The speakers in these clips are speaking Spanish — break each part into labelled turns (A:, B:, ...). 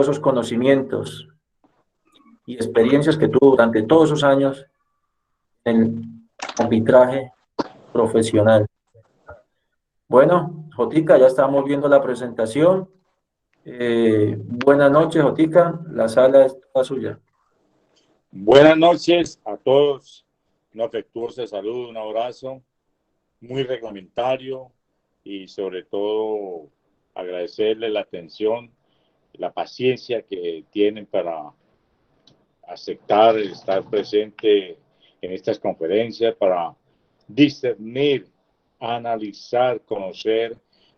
A: esos conocimientos y experiencias que tuvo durante todos esos años en arbitraje profesional. Bueno, Jotica, ya estamos viendo la presentación. Buenas noches, Jotica, la sala es toda suya.
B: Buenas noches a todos, un afectuoso saludo, un abrazo muy reglamentario y sobre todo agradecerle la atención, la paciencia que tienen para aceptar estar presente en estas conferencias, para discernir, analizar, conocer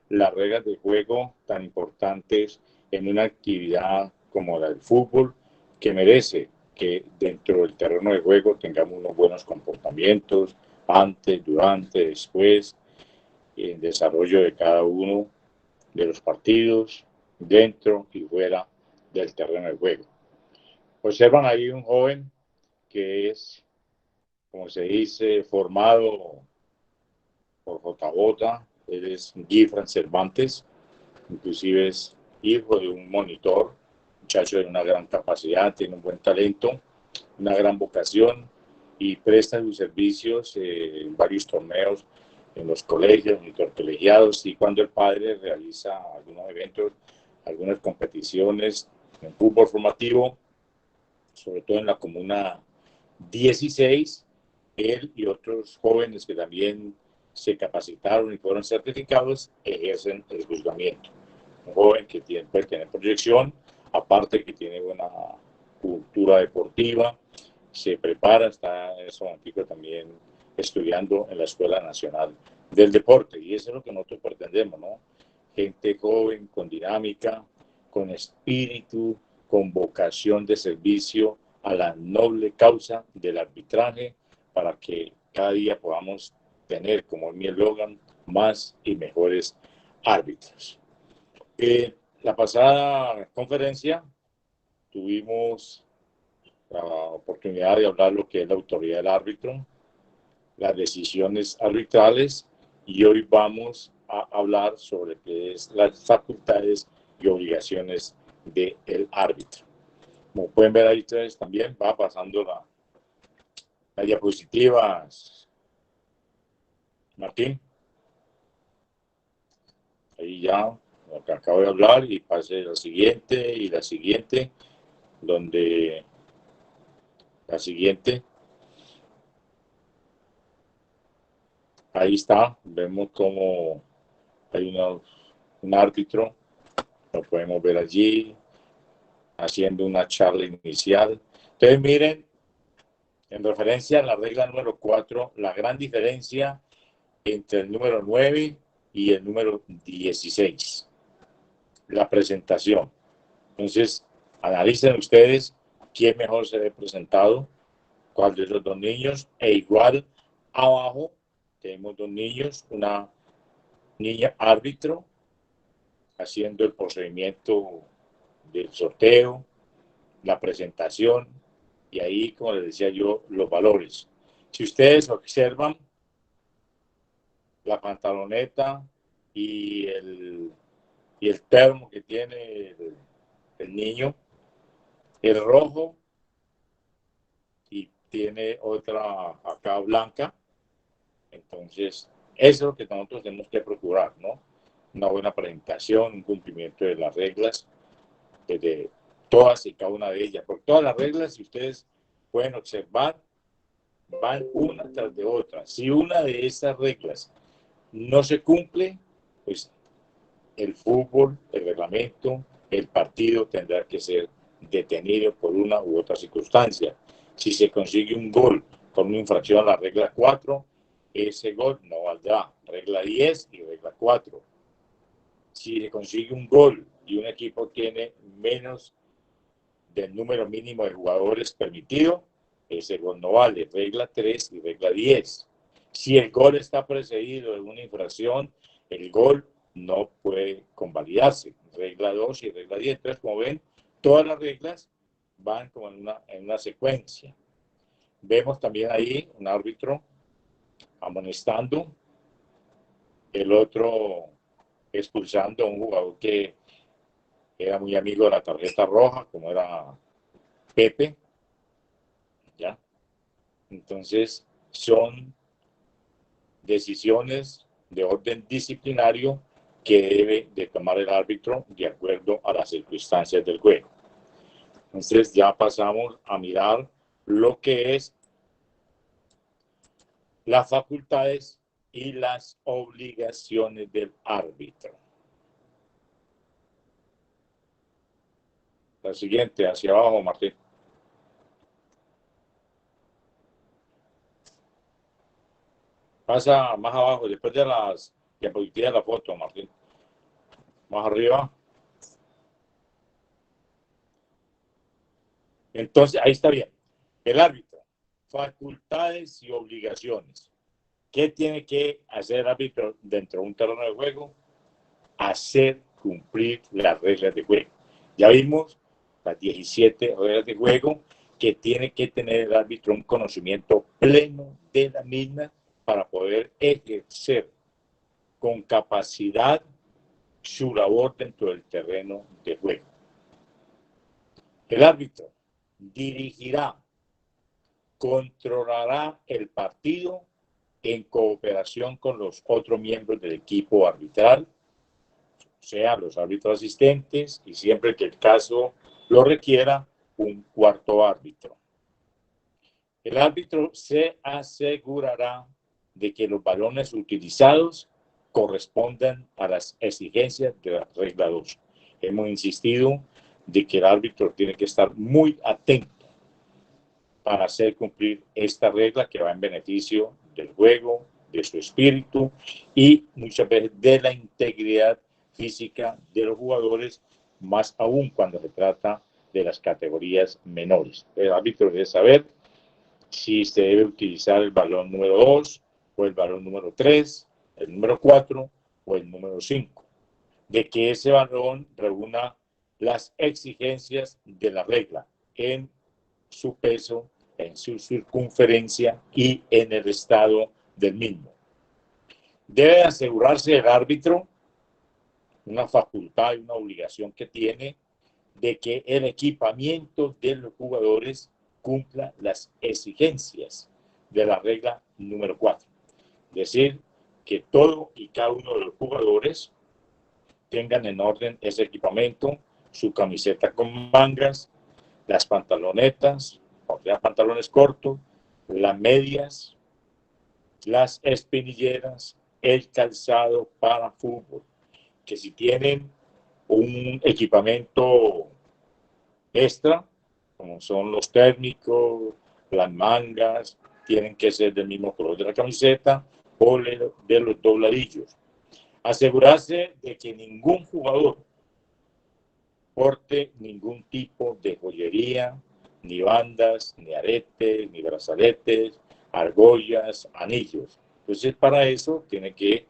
B: las reglas de juego tan importantes en una actividad como la del fútbol, que merece que dentro del terreno de juego tengamos unos buenos comportamientos antes, durante, después, en desarrollo de cada uno de los partidos, dentro y fuera del terreno de juego. Observan ahí un joven que es, como se dice, formado por JJ, él es Gifran Cervantes, inclusive es hijo de un monitor, muchacho de una gran capacidad, tiene un buen talento, una gran vocación y presta sus servicios en varios torneos en los colegios, monitor colegiados, y cuando el padre realiza algunos eventos, algunas competiciones en fútbol formativo, sobre todo en la comuna 16, él y otros jóvenes que también se capacitaron y fueron certificados ejercen el juzgamiento. Un joven que puede tener proyección, aparte que tiene buena cultura deportiva, se prepara, está en ese momento también estudiando en la Escuela Nacional del Deporte, y eso es lo que nosotros pretendemos, ¿no? Gente joven, con dinámica, con espíritu, con vocación de servicio a la noble causa del arbitraje, para que cada día podamos tener, como es mi eslogan, más y mejores árbitros. La pasada conferencia tuvimos la oportunidad de hablar lo que es la autoridad del árbitro, las decisiones arbitrales, y hoy vamos a hablar sobre qué es las facultades y obligaciones del árbitro. Como pueden ver ahí ustedes también, va pasando las diapositivas. Martín, ahí ya, lo que acabo de hablar, y pase la siguiente y la siguiente, donde la siguiente, ahí está, vemos como hay un árbitro, lo podemos ver allí, haciendo una charla inicial. Entonces miren, en referencia a la regla número 4, la gran diferencia entre el número 9 y el número 16, la presentación. Entonces, analicen ustedes quién mejor se ve presentado, cuál de los dos niños, e igual abajo tenemos dos niños, una niña árbitro haciendo el procedimiento del sorteo, la presentación, y ahí, como les decía yo, los valores. Si ustedes observan la pantaloneta y el termo que tiene el niño, es rojo y tiene otra acá blanca. Entonces, eso es lo que nosotros tenemos que procurar, ¿no? Una buena presentación, un cumplimiento de las reglas, de todas y cada una de ellas. Por todas las reglas, si ustedes pueden observar, van una tras de otra. Si una de esas reglas no se cumple, pues el fútbol, el reglamento, el partido tendrá que ser detenido por una u otra circunstancia. Si se consigue un gol con una infracción a la regla 4, ese gol no valdrá. Regla 10 y regla 4. Si se consigue un gol y un equipo tiene menos del número mínimo de jugadores permitido, ese gol no vale. Regla 3 y regla 10. Si el gol está precedido de una infracción, el gol no puede convalidarse. Regla 2 y regla 10. Entonces, como ven, todas las reglas van como en una secuencia. Vemos también ahí un árbitro amonestando, el otro expulsando a un jugador que era muy amigo de la tarjeta roja, como era Pepe, ¿ya? Entonces, son decisiones de orden disciplinario que debe de tomar el árbitro de acuerdo a las circunstancias del juego. Entonces, ya pasamos a mirar lo que es las facultades y las obligaciones del árbitro. La siguiente, hacia abajo, Martín. Pasa más abajo, después de las diapositivas de la foto, Martín. Más arriba. Entonces, ahí está bien. El árbitro, facultades y obligaciones. ¿Qué tiene que hacer el árbitro dentro de un terreno de juego? Hacer cumplir las reglas de juego. Ya vimos las 17 reglas de juego que tiene que tener el árbitro un conocimiento pleno de la misma para poder ejercer con capacidad su labor dentro del terreno de juego. El árbitro dirigirá, controlará el partido en cooperación con los otros miembros del equipo arbitral, o sea, los árbitros asistentes, y siempre que el caso lo requiera, un cuarto árbitro. El árbitro se asegurará de que los balones utilizados correspondan a las exigencias de la regla 2. Hemos insistido de que el árbitro tiene que estar muy atento para hacer cumplir esta regla que va en beneficio del juego, de su espíritu y muchas veces de la integridad física de los jugadores, más aún cuando se trata de las categorías menores. El árbitro debe saber si se debe utilizar el balón número 2 o el balón número 3, el número 4 o el número 5, de que ese balón reúna las exigencias de la regla en su peso, en su circunferencia y en el estado del mismo. Debe asegurarse el árbitro, una facultad y una obligación que tiene, de que el equipamiento de los jugadores cumpla las exigencias de la regla número 4. Es decir, que todo y cada uno de los jugadores tengan en orden ese equipamiento, su camiseta con mangas, las pantalonetas, o sea, pantalones cortos, las medias, las espinilleras, el calzado para fútbol. Que si tienen un equipamiento extra, como son los térmicos, las mangas, tienen que ser del mismo color de la camiseta o de los dobladillos. Asegurarse de que ningún jugador porte ningún tipo de joyería, ni bandas, ni aretes, ni brazaletes, argollas, anillos. Entonces, para eso tiene que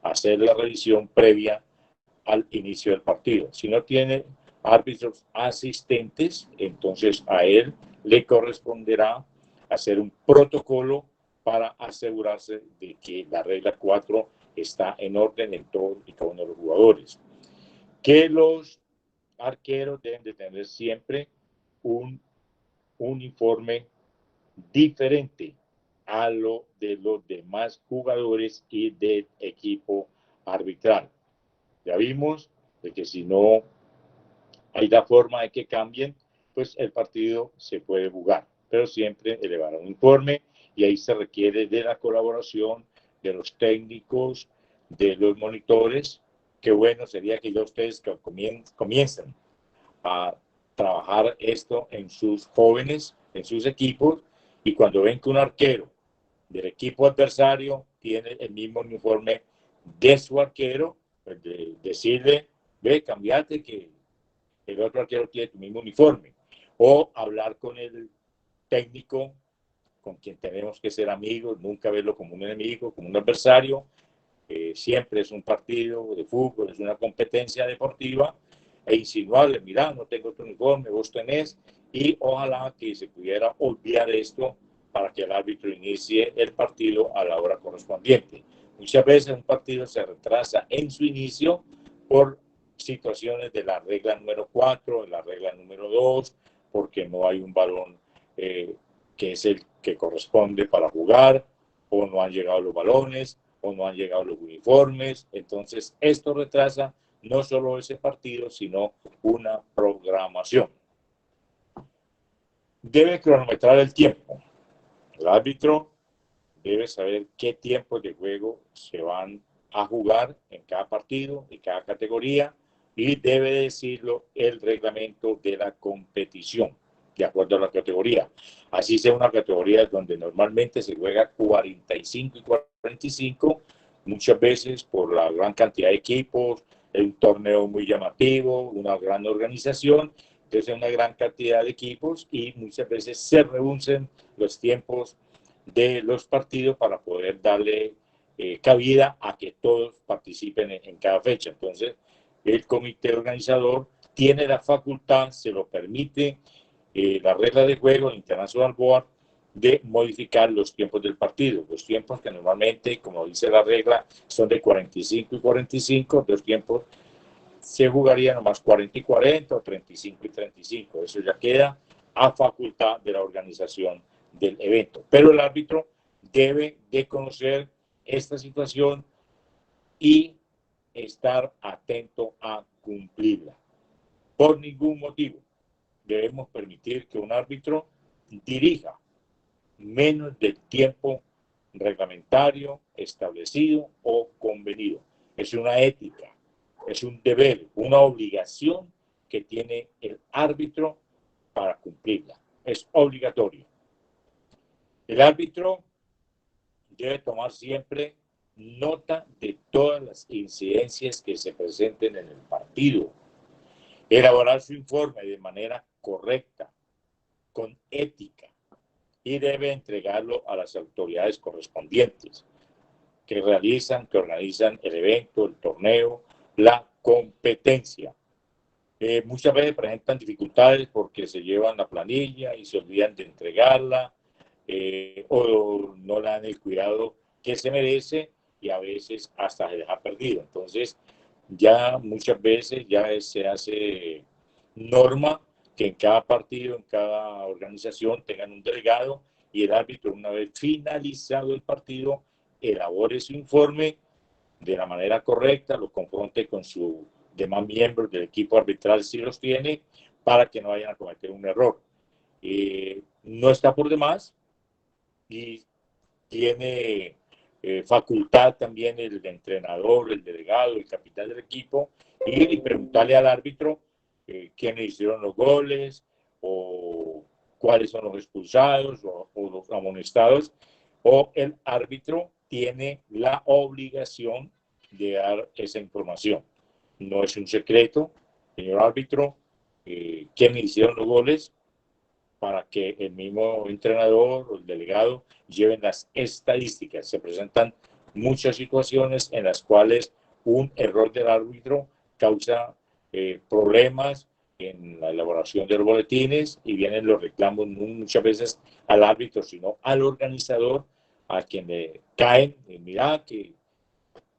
B: hacer la revisión previa al inicio del partido. Si no tiene árbitros asistentes, entonces a él le corresponderá hacer un protocolo para asegurarse de que la regla 4 está en orden en todos y cada uno de los jugadores. Que los arqueros deben de tener siempre un uniforme diferente a lo de los demás jugadores y del equipo arbitral. Ya vimos de que si no hay la forma de que cambien, pues el partido se puede jugar, pero siempre elevar un uniforme y ahí se requiere de la colaboración de los técnicos, de los monitores. Qué bueno sería que ya ustedes comiencen a trabajar esto en sus jóvenes, en sus equipos, y cuando ven que un arquero del equipo adversario tiene el mismo uniforme de su arquero, pues decirle, ve, cambiate que el otro arquero tiene tu mismo uniforme. O hablar con el técnico, con quien tenemos que ser amigos, nunca verlo como un enemigo, como un adversario. Siempre es un partido de fútbol, es una competencia deportiva, e insinuarle, mira, no tengo tu uniforme, vos tenés, y ojalá que se pudiera olvidar esto para que el árbitro inicie el partido a la hora correspondiente. Muchas veces un partido se retrasa en su inicio por situaciones de la regla número 4, de la regla número 2, porque no hay un balón que es el que corresponde para jugar, o no han llegado los balones, o no han llegado los uniformes. Entonces, esto retrasa no solo ese partido, sino una programación. Debe cronometrar el tiempo. El árbitro debe saber qué tiempos de juego se van a jugar en cada partido, en cada categoría, y debe decirlo el reglamento de la competición, de acuerdo a la categoría. Así sea una categoría donde normalmente se juega 45 y 45, muchas veces por la gran cantidad de equipos, un torneo muy llamativo, una gran organización, entonces una gran cantidad de equipos y muchas veces se reducen los tiempos de los partidos para poder darle cabida a que todos participen en cada fecha. Entonces, el comité organizador tiene la facultad, se lo permite la regla de juego, el International Board, de modificar los tiempos del partido. Los tiempos que normalmente, como dice la regla, son de 45 y 45, los tiempos se jugarían nomás 40 y 40 o 35 y 35. Eso ya queda a facultad de la organización del evento. Pero el árbitro debe de conocer esta situación y estar atento a cumplirla. Por ningún motivo debemos permitir que un árbitro dirija menos del tiempo reglamentario, establecido o convenido. Es una ética, es un deber, una obligación que tiene el árbitro para cumplirla. Es obligatorio. El árbitro debe tomar siempre nota de todas las incidencias que se presenten en el partido, elaborar su informe de manera correcta, con ética, y debe entregarlo a las autoridades correspondientes que organizan el evento, el torneo, la competencia. Muchas veces presentan dificultades porque se llevan la planilla y se olvidan de entregarla, o no le dan el cuidado que se merece y a veces hasta se deja perdido. Entonces, ya muchas veces ya se hace norma que en cada partido, en cada organización tengan un delegado y el árbitro, una vez finalizado el partido, elabore su informe de la manera correcta, lo confronte con sus demás miembros del equipo arbitral si los tiene, para que no vayan a cometer un error. No está por demás y tiene facultad también el entrenador, el delegado, el capitán del equipo, ir y preguntarle al árbitro quiénes hicieron los goles o cuáles son los expulsados o los amonestados, o el árbitro tiene la obligación de dar esa información. No es un secreto, señor árbitro, quiénes hicieron los goles, para que el mismo entrenador o el delegado lleven las estadísticas. Se presentan muchas situaciones en las cuales un error del árbitro causa problemas en la elaboración de los boletines y vienen los reclamos muchas veces al árbitro, sino al organizador, a quien le caen, mira que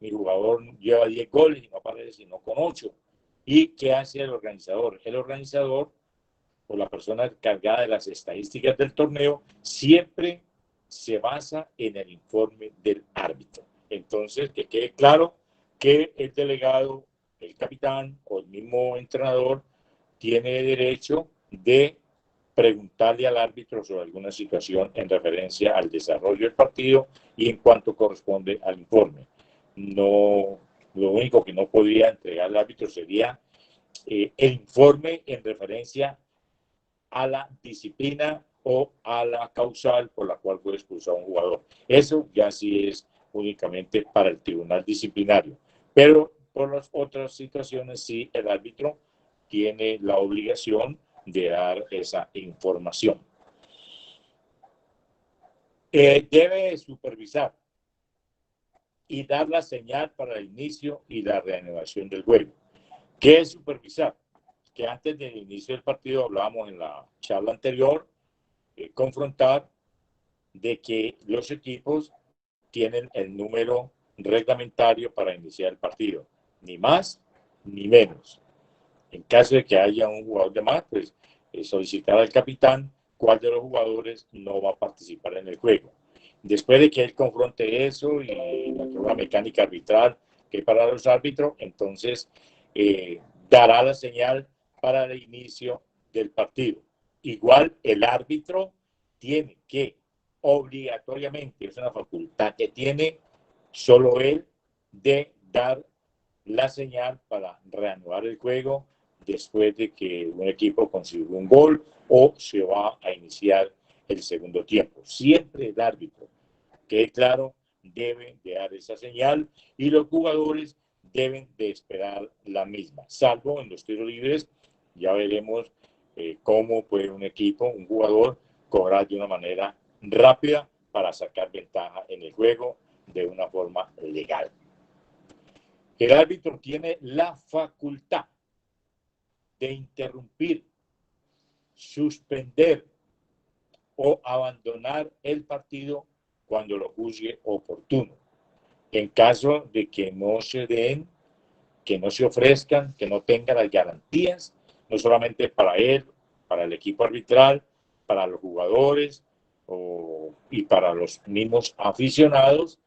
B: mi jugador lleva 10 goles y no aparece sino con 8. ¿Y qué hace el organizador? El organizador, o la persona encargada de las estadísticas del torneo, siempre se basa en el informe del árbitro. Entonces, que quede claro que el delegado, el capitán o el mismo entrenador tiene derecho de preguntarle al árbitro sobre alguna situación en referencia al desarrollo del partido y en cuanto corresponde al informe. No, lo único que no podría entregar al árbitro sería el informe en referencia a la disciplina o a la causal por la cual fue expulsado un jugador. Eso ya sí es únicamente para el tribunal disciplinario. Pero por las otras situaciones sí el árbitro tiene la obligación de dar esa información. Debe supervisar y dar la señal para el inicio y la reanudación del juego. ¿Qué es supervisar? Que antes del inicio del partido hablábamos en la charla anterior, confrontar de que los equipos tienen el número reglamentario para iniciar el partido, ni más ni menos. En caso de que haya un jugador de más, pues solicitar al capitán cuál de los jugadores no va a participar en el juego. Después de que él confronte eso y la prueba mecánica arbitral que hay para los árbitros, entonces dará la señal para el inicio del partido. Igual el árbitro tiene que obligatoriamente, es una facultad que tiene solo él, de dar la señal para reanudar el juego después de que un equipo consiga un gol o se va a iniciar el segundo tiempo. Siempre el árbitro, que claro, debe de dar esa señal y los jugadores deben de esperar la misma, salvo en los tiros libres. Ya veremos cómo puede un equipo, un jugador, cobrar de una manera rápida para sacar ventaja en el juego de una forma legal. El árbitro tiene la facultad de interrumpir, suspender o abandonar el partido cuando lo juzgue oportuno. En caso de que no se den, que no se ofrezcan, que no tengan las garantías, no solamente para él, para el equipo arbitral, para los jugadores y para los mismos aficionados,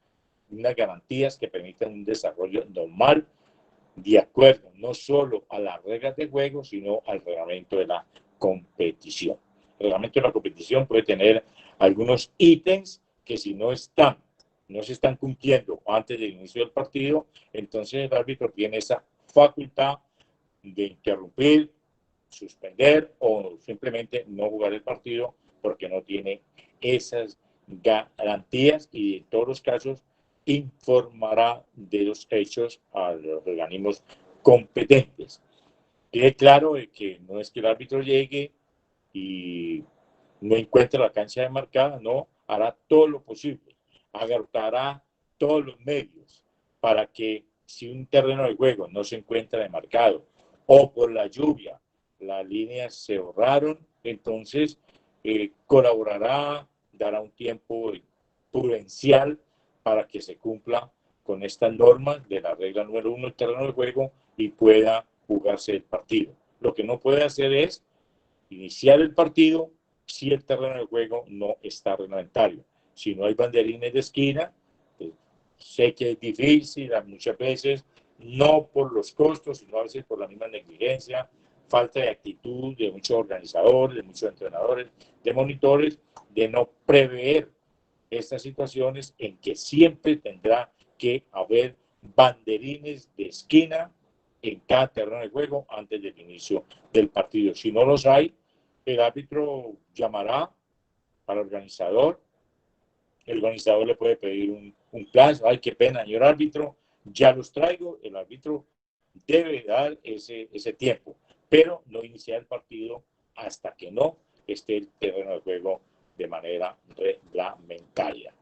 B: unas garantías que permitan un desarrollo normal de acuerdo no solo a las reglas de juego, sino al reglamento de la competición. El reglamento de la competición puede tener algunos ítems que si no se están cumpliendo antes del inicio del partido, entonces el árbitro tiene esa facultad de interrumpir, suspender o simplemente no jugar el partido porque no tiene esas garantías y en todos los casos informará de los hechos a los organismos competentes. Quede claro de que no es que el árbitro llegue y no encuentre la cancha demarcada, no, hará todo lo posible, agotará todos los medios para que si un terreno de juego no se encuentra demarcado o por la lluvia las líneas se borraron, entonces colaborará, dará un tiempo prudencial para que se cumpla con estas normas de la regla número 1 del terreno de juego y pueda jugarse el partido. Lo que no puede hacer es iniciar el partido si el terreno de juego no está reglamentario. Si no hay banderines de esquina, pues, sé que es difícil muchas veces, no por los costos, sino a veces por la misma negligencia, falta de actitud de muchos organizadores, de muchos entrenadores, de monitores, de no prever estas situaciones en que siempre tendrá que haber banderines de esquina en cada terreno de juego antes del inicio del partido. Si no los hay, el árbitro llamará al organizador. El organizador le puede pedir un plazo. Ay, qué pena, señor árbitro, ya los traigo. El árbitro debe dar ese tiempo, pero no iniciar el partido hasta que no esté el terreno de juego de manera reglamentaria.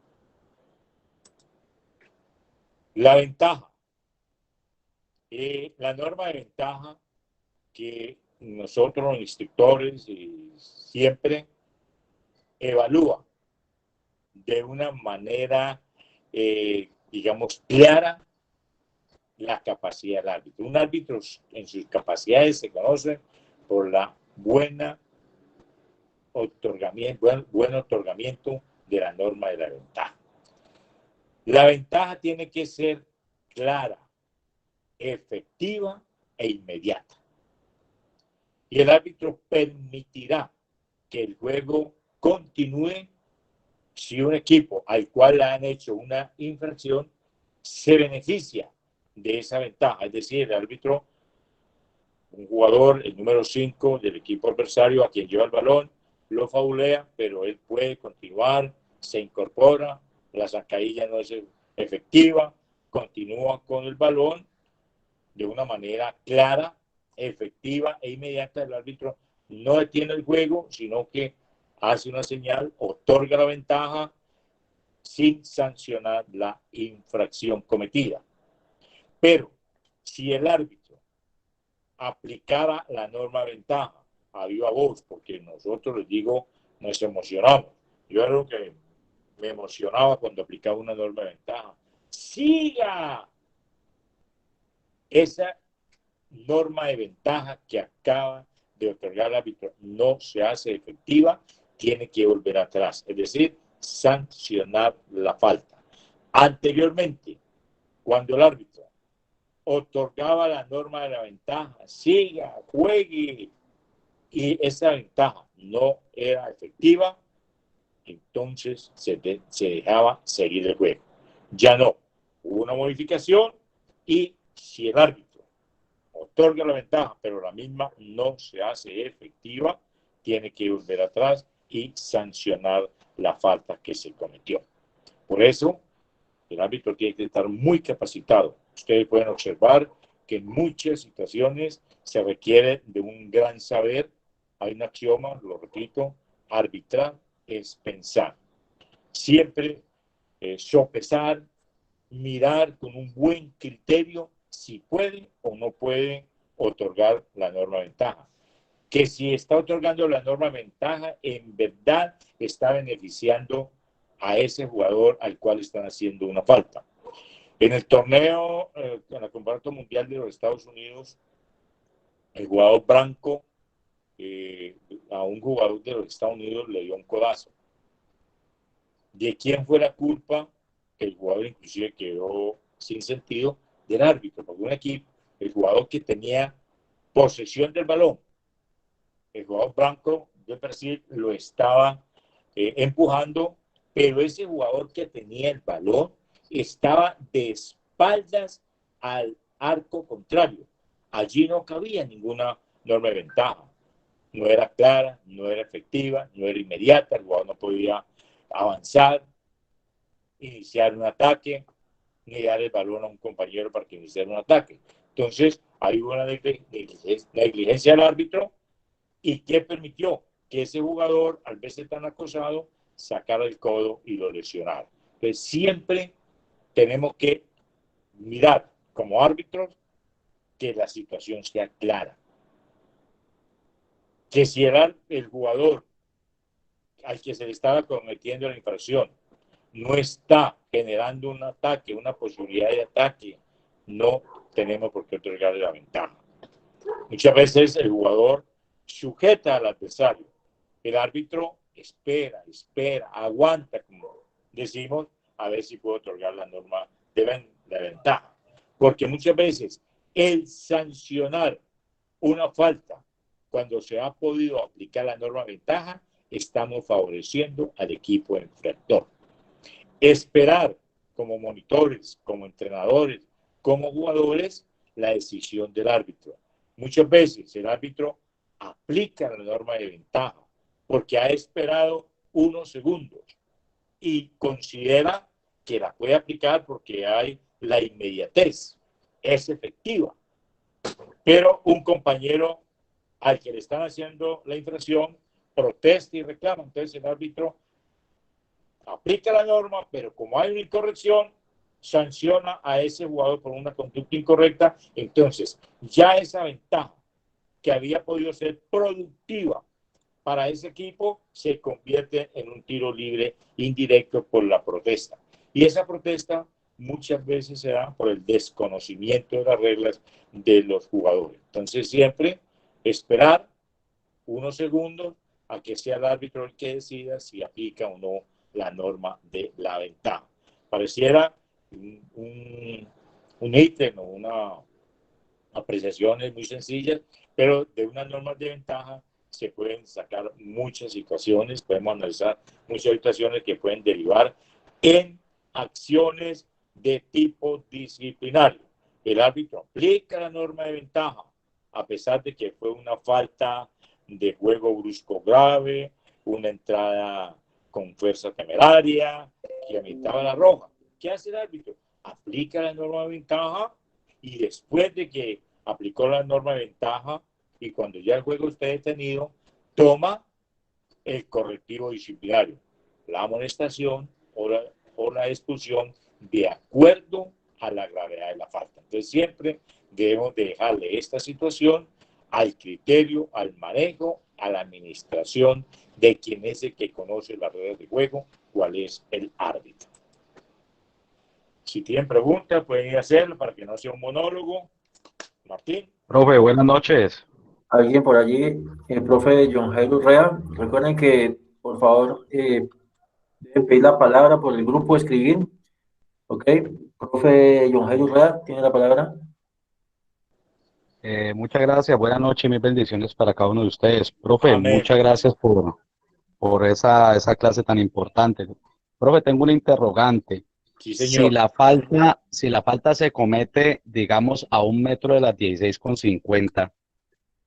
B: La ventaja. La norma de ventaja que nosotros los instructores siempre evalúa de una manera, digamos, clara la capacidad del árbitro. Un árbitro en sus capacidades se conoce por la buen otorgamiento de la norma de la ventaja. La ventaja tiene que ser clara, efectiva e inmediata. Y el árbitro permitirá que el juego continúe si un equipo al cual le han hecho una infracción se beneficia de esa ventaja. Es decir, el árbitro, un jugador, el número 5 del equipo adversario a quien lleva el balón, lo faulea, pero él puede continuar, se incorpora, la zancadilla no es efectiva, continúa con el balón de una manera clara, efectiva e inmediata. El árbitro no detiene el juego, sino que hace una señal, otorga la ventaja sin sancionar la infracción cometida. Pero si el árbitro aplicara la norma de ventaja a viva voz, porque nosotros, les digo, nos emocionamos. Yo era lo que me emocionaba cuando aplicaba una norma de ventaja. ¡Siga! Esa norma de ventaja que acaba de otorgar el árbitro no se hace efectiva, tiene que volver atrás, es decir, sancionar la falta. Anteriormente, cuando el árbitro otorgaba la norma de la ventaja, siga, juegue, y esa ventaja no era efectiva, entonces se dejaba seguir el juego. Ya no, hubo una modificación y si el árbitro otorga la ventaja, pero la misma no se hace efectiva, tiene que volver atrás y sancionar la falta que se cometió. Por eso, el árbitro tiene que estar muy capacitado. Ustedes pueden observar que en muchas situaciones se requiere de un gran saber. Hay un axioma, lo repito, arbitrar es pensar. Siempre sopesar, mirar con un buen criterio si puede o no puede otorgar la norma de ventaja. Que si está otorgando la norma de ventaja, en verdad está beneficiando a ese jugador al cual están haciendo una falta. En el torneo, en el Campeonato Mundial de los Estados Unidos, el jugador Branco a un jugador de los Estados Unidos le dio un codazo. ¿De quién fue la culpa? El jugador inclusive quedó sin sentido del árbitro, porque un equipo, el jugador que tenía posesión del balón, el jugador Branco de Brasil lo estaba empujando, pero ese jugador que tenía el balón estaba de espaldas al arco contrario. Allí no cabía ninguna norma de ventaja. No era clara, no era efectiva, no era inmediata, el jugador no podía avanzar, iniciar un ataque, ni dar el balón a un compañero para que iniciara un ataque. Entonces, ahí hubo una negligencia del árbitro. ¿Y qué permitió? Que ese jugador, al verse tan acosado, sacara el codo y lo lesionara. Entonces, siempre tenemos que mirar como árbitros que la situación sea clara. Que si el jugador al que se le estaba cometiendo la infracción no está generando un ataque, una posibilidad de ataque, no tenemos por qué otorgarle la ventaja. Muchas veces el jugador sujeta al adversario. El árbitro espera, aguanta, como decimos, a ver si puede otorgar la norma de la ventaja. Porque muchas veces el sancionar una falta cuando se ha podido aplicar la norma de ventaja, estamos favoreciendo al equipo infractor. Esperar como monitores, como entrenadores, como jugadores, la decisión del árbitro. Muchas veces el árbitro aplica la norma de ventaja porque ha esperado unos segundos y considera que la puede aplicar porque hay la inmediatez, es efectiva. Pero un compañero al que le están haciendo la infracción protesta y reclama. Entonces el árbitro aplica la norma, pero como hay una incorrección, sanciona a ese jugador por una conducta incorrecta. Entonces, ya esa ventaja que había podido ser productiva para ese equipo se convierte en un tiro libre indirecto por la protesta. Y esa protesta muchas veces se da por el desconocimiento de las reglas de los jugadores. Entonces, siempre esperar unos segundos a que sea el árbitro el que decida si aplica o no la norma de la ventaja. Pareciera un ítem o una apreciación muy sencilla, pero de unas normas de ventaja se pueden sacar muchas situaciones, podemos analizar muchas situaciones que pueden derivar en acciones de tipo disciplinario. El árbitro aplica la norma de ventaja, a pesar de que fue una falta de juego brusco grave, una entrada con fuerza temeraria, que ameritaba la roja. ¿Qué hace el árbitro? Aplica la norma de ventaja y después de que aplicó la norma de ventaja y cuando ya el juego esté detenido, toma el correctivo disciplinario, la amonestación o la expulsión de acuerdo a la gravedad de la falta. Entonces siempre debemos dejarle esta situación al criterio, al manejo, a la administración de quien es el que conoce las reglas de juego, cuál es el árbitro. Si tienen preguntas, pueden ir a hacerlo para que no sea un monólogo. Martín.
C: Profe, buenas noches.
A: Alguien por allí, el profe John Jairo Urrea. Recuerden que, por favor, deben pedir la palabra por el grupo, escribir. ¿Ok? Profe John Jairo Urrea, tiene la palabra.
C: Muchas gracias, buenas noches y mis bendiciones para cada uno de ustedes. Profe,
B: Amén.
C: muchas gracias por esa clase tan importante. Profe, tengo una interrogante.
B: Sí,
C: Si
B: señor.
C: la falta se comete, digamos, a 1 metro de las 16,50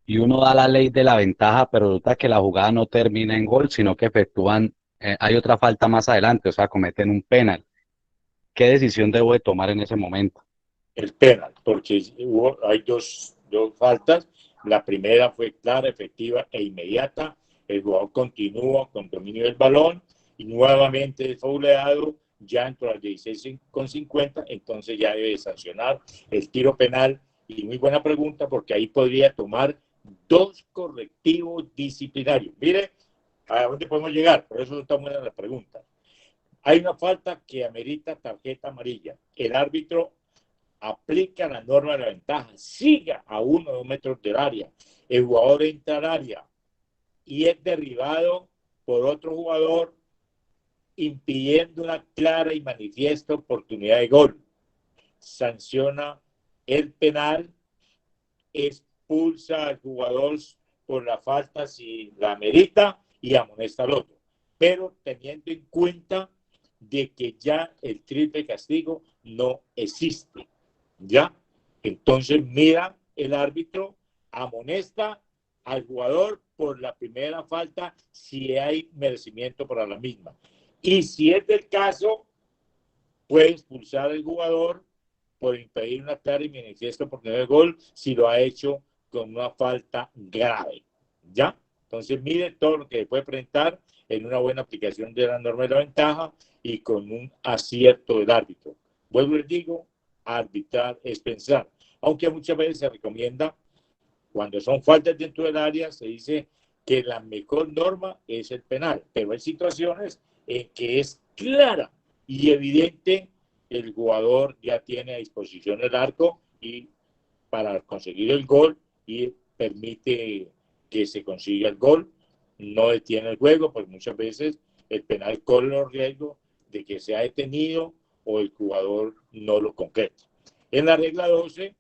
C: y uno da la ley de la ventaja, pero resulta que la jugada no termina en gol, sino que efectúan, hay otra falta más adelante, o sea, cometen un penal. ¿Qué decisión debo de tomar en ese momento?
B: El penal, porque hay dos faltas. La primera fue clara, efectiva e inmediata. El jugador continúa con dominio del balón y nuevamente es fauleado ya entre las 16,50, entonces ya debe sancionar el tiro penal. Y muy buena pregunta, porque ahí podría tomar dos correctivos disciplinarios. Mire a dónde podemos llegar, por eso está buena la pregunta. Hay una falta que amerita tarjeta amarilla. El árbitro aplica la norma de la ventaja, siga a 1 o 2 metros del área, el jugador entra al área y es derribado por otro jugador, impidiendo una clara y manifiesta oportunidad de gol. Sanciona el penal, expulsa al jugador por la falta si la amerita y amonesta al otro. Pero teniendo en cuenta de que ya el triple castigo no existe. ¿Ya? Entonces mira el árbitro, amonesta al jugador por la primera falta si hay merecimiento para la misma. Y si es del caso, puede expulsar al jugador por impedir una clara y manifiesta oportunidad de gol si lo ha hecho con una falta grave. ¿Ya? Entonces mide todo lo que puede presentar en una buena aplicación de la norma de la ventaja y con un acierto del árbitro. Vuelvo y les digo, arbitrar es pensar. Aunque muchas veces se recomienda, cuando son faltas dentro del área, se dice que la mejor norma es el penal, pero hay situaciones en que es clara y evidente, el jugador ya tiene a disposición el arco y para conseguir el gol y permite que se consiga el gol, no detiene el juego, porque muchas veces el penal corre los riesgos de que sea detenido o el jugador no lo concreta. En la regla 12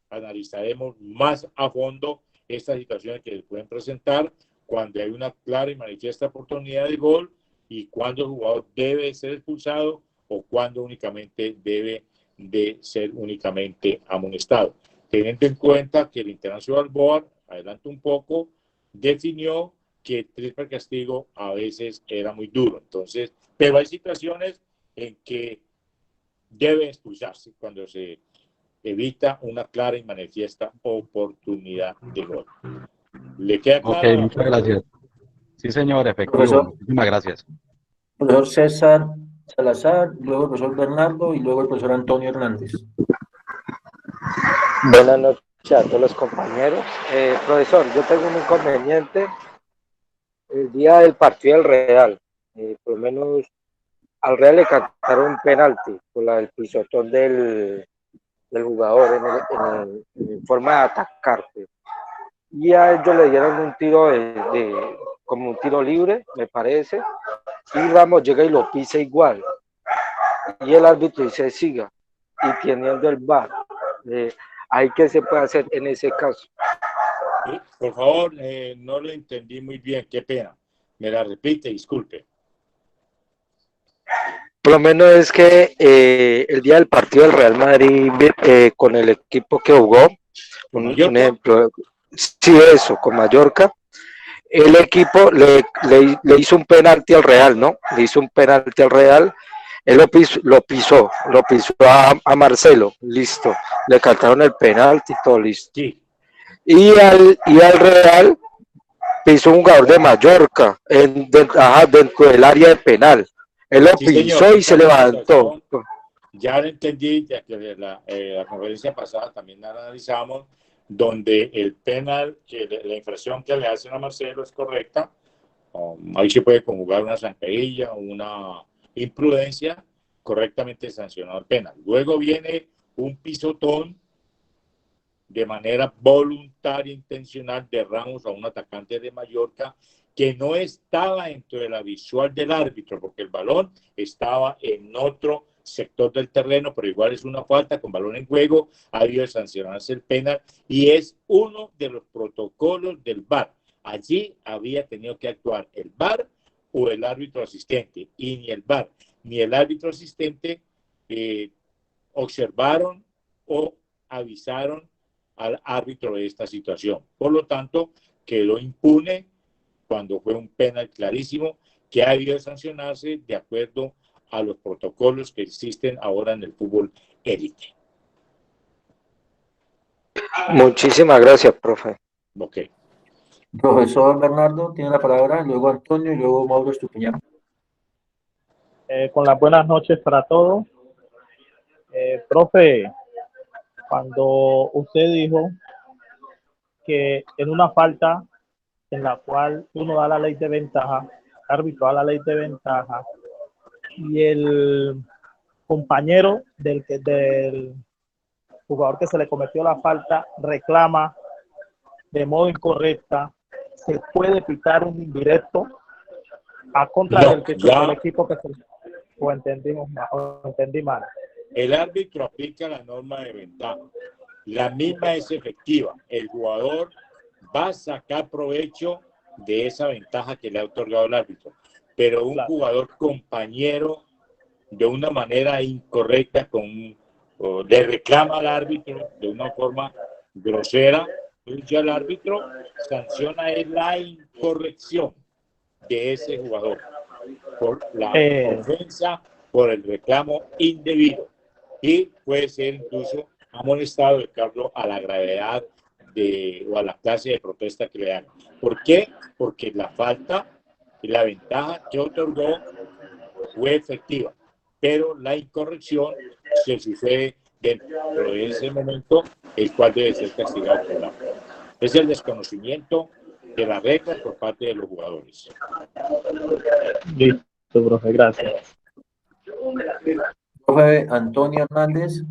B: analizaremos más a fondo estas situaciones que se pueden presentar cuando hay una clara y manifiesta oportunidad de gol y cuando el jugador debe ser expulsado o cuando únicamente debe de ser únicamente amonestado. Teniendo en cuenta que el International Board, adelanto un poco, definió que el triple castigo a veces era muy duro. Entonces, pero hay situaciones en que debe expulsarse cuando se evita una clara y manifiesta oportunidad de gol. ¿Le queda
C: Ok,
B: clara,
C: muchas
B: profesor?
C: gracias. Sí, señor, efectivo.
A: Profesor,
C: Muchísimas gracias.
A: profesor César Salazar, luego el profesor Bernardo y luego el profesor Antonio Hernández.
D: Buenas noches a todos los compañeros. Profesor, yo tengo un inconveniente el día del partido del Real. Por lo menos al Real le cantaron un penalti por el pisotón del jugador en forma de atacar. Y a ellos le dieron un tiro como un tiro libre, me parece. Y Ramos llega y lo pisa igual. Y el árbitro dice siga. Y teniendo el VAR. ¿Hay qué se puede hacer en ese caso?
B: Por favor, no lo entendí muy bien, qué pena. Me la repite, disculpe.
D: Por lo menos es que el día del partido del Real Madrid con el equipo que jugó,
B: ¿Con
D: un
B: Mallorca?
D: ejemplo, sí, eso, con Mallorca, el equipo le hizo un penalti al Real, ¿no? Le hizo un penalti al Real, él lo pisó a Marcelo, listo, le cantaron el penalti, todo listo.
B: Sí.
D: Y al Real pisó un jugador de Mallorca dentro del área de penal. Él lo
B: Sí, señor.
D: pisó y
B: Esa
D: se
B: es una
D: levantó.
B: situación, ya lo entendí, ya que la conferencia pasada también la analizamos, donde el penal, que la infracción que le hacen a Marcelo es correcta. Ahí se puede conjugar una zancadilla o una imprudencia, correctamente sancionado el penal. Luego viene un pisotón de manera voluntaria, intencional, de Ramos a un atacante de Mallorca que no estaba dentro de la visual del árbitro, porque el balón estaba en otro sector del terreno, pero igual es una falta con balón en juego, ha habido de sancionarse el penal y es uno de los protocolos del VAR. Allí había tenido que actuar el VAR o el árbitro asistente, y ni el VAR ni el árbitro asistente observaron o avisaron al árbitro de esta situación. Por lo tanto, quedó impune cuando fue un penal clarísimo que ha debido sancionarse de acuerdo a los protocolos que existen ahora en el fútbol élite.
D: Muchísimas gracias, profe.
B: Ok.
A: Profesor Bernardo tiene la palabra, luego Antonio y luego Mauro Estupiñán.
E: Con las buenas noches para todos. Profe, cuando usted dijo que en una falta en la cual uno da la ley de ventaja, el árbitro da la ley de ventaja, y el compañero del jugador que se le cometió la falta reclama de modo incorrecta, se puede pitar un indirecto a contra del equipo que se... O entendí mal.
B: El árbitro aplica la norma de ventaja. La misma es efectiva. El jugador va a sacar provecho de esa ventaja que le ha otorgado el árbitro. Pero un jugador compañero, de una manera incorrecta, le reclama al árbitro de una forma grosera, pues ya el árbitro sanciona la incorrección de ese jugador por la ofensa, por el reclamo indebido, y puede ser incluso amonestado de acuerdo a la gravedad o a la clase de protesta que le dan. ¿Por qué? Porque la falta y la ventaja que otorgó fue efectiva, pero la incorrección se sucede dentro de ese momento, el cual debe ser castigado por la falta. Es el desconocimiento de la regla por parte de los jugadores.
E: Listo, profe, gracias.
A: Profe Antonio Hernández.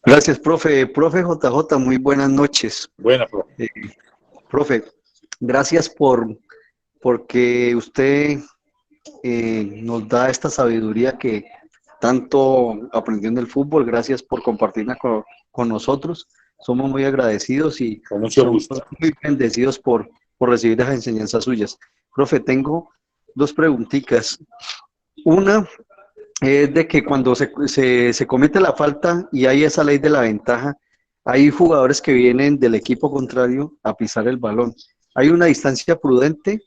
F: Gracias, profe. Profe JJ, muy buenas noches.
B: Buena, profe.
F: Profe, gracias porque usted nos da esta sabiduría que tanto aprendió en el fútbol. Gracias por compartirla con nosotros. Somos muy agradecidos y
B: con mucho gusto.
F: Somos muy bendecidos por recibir las enseñanzas suyas. Profe, tengo dos preguntitas. Una es de que cuando se comete la falta y hay esa ley de la ventaja, hay jugadores que vienen del equipo contrario a pisar el balón. ¿Hay una distancia prudente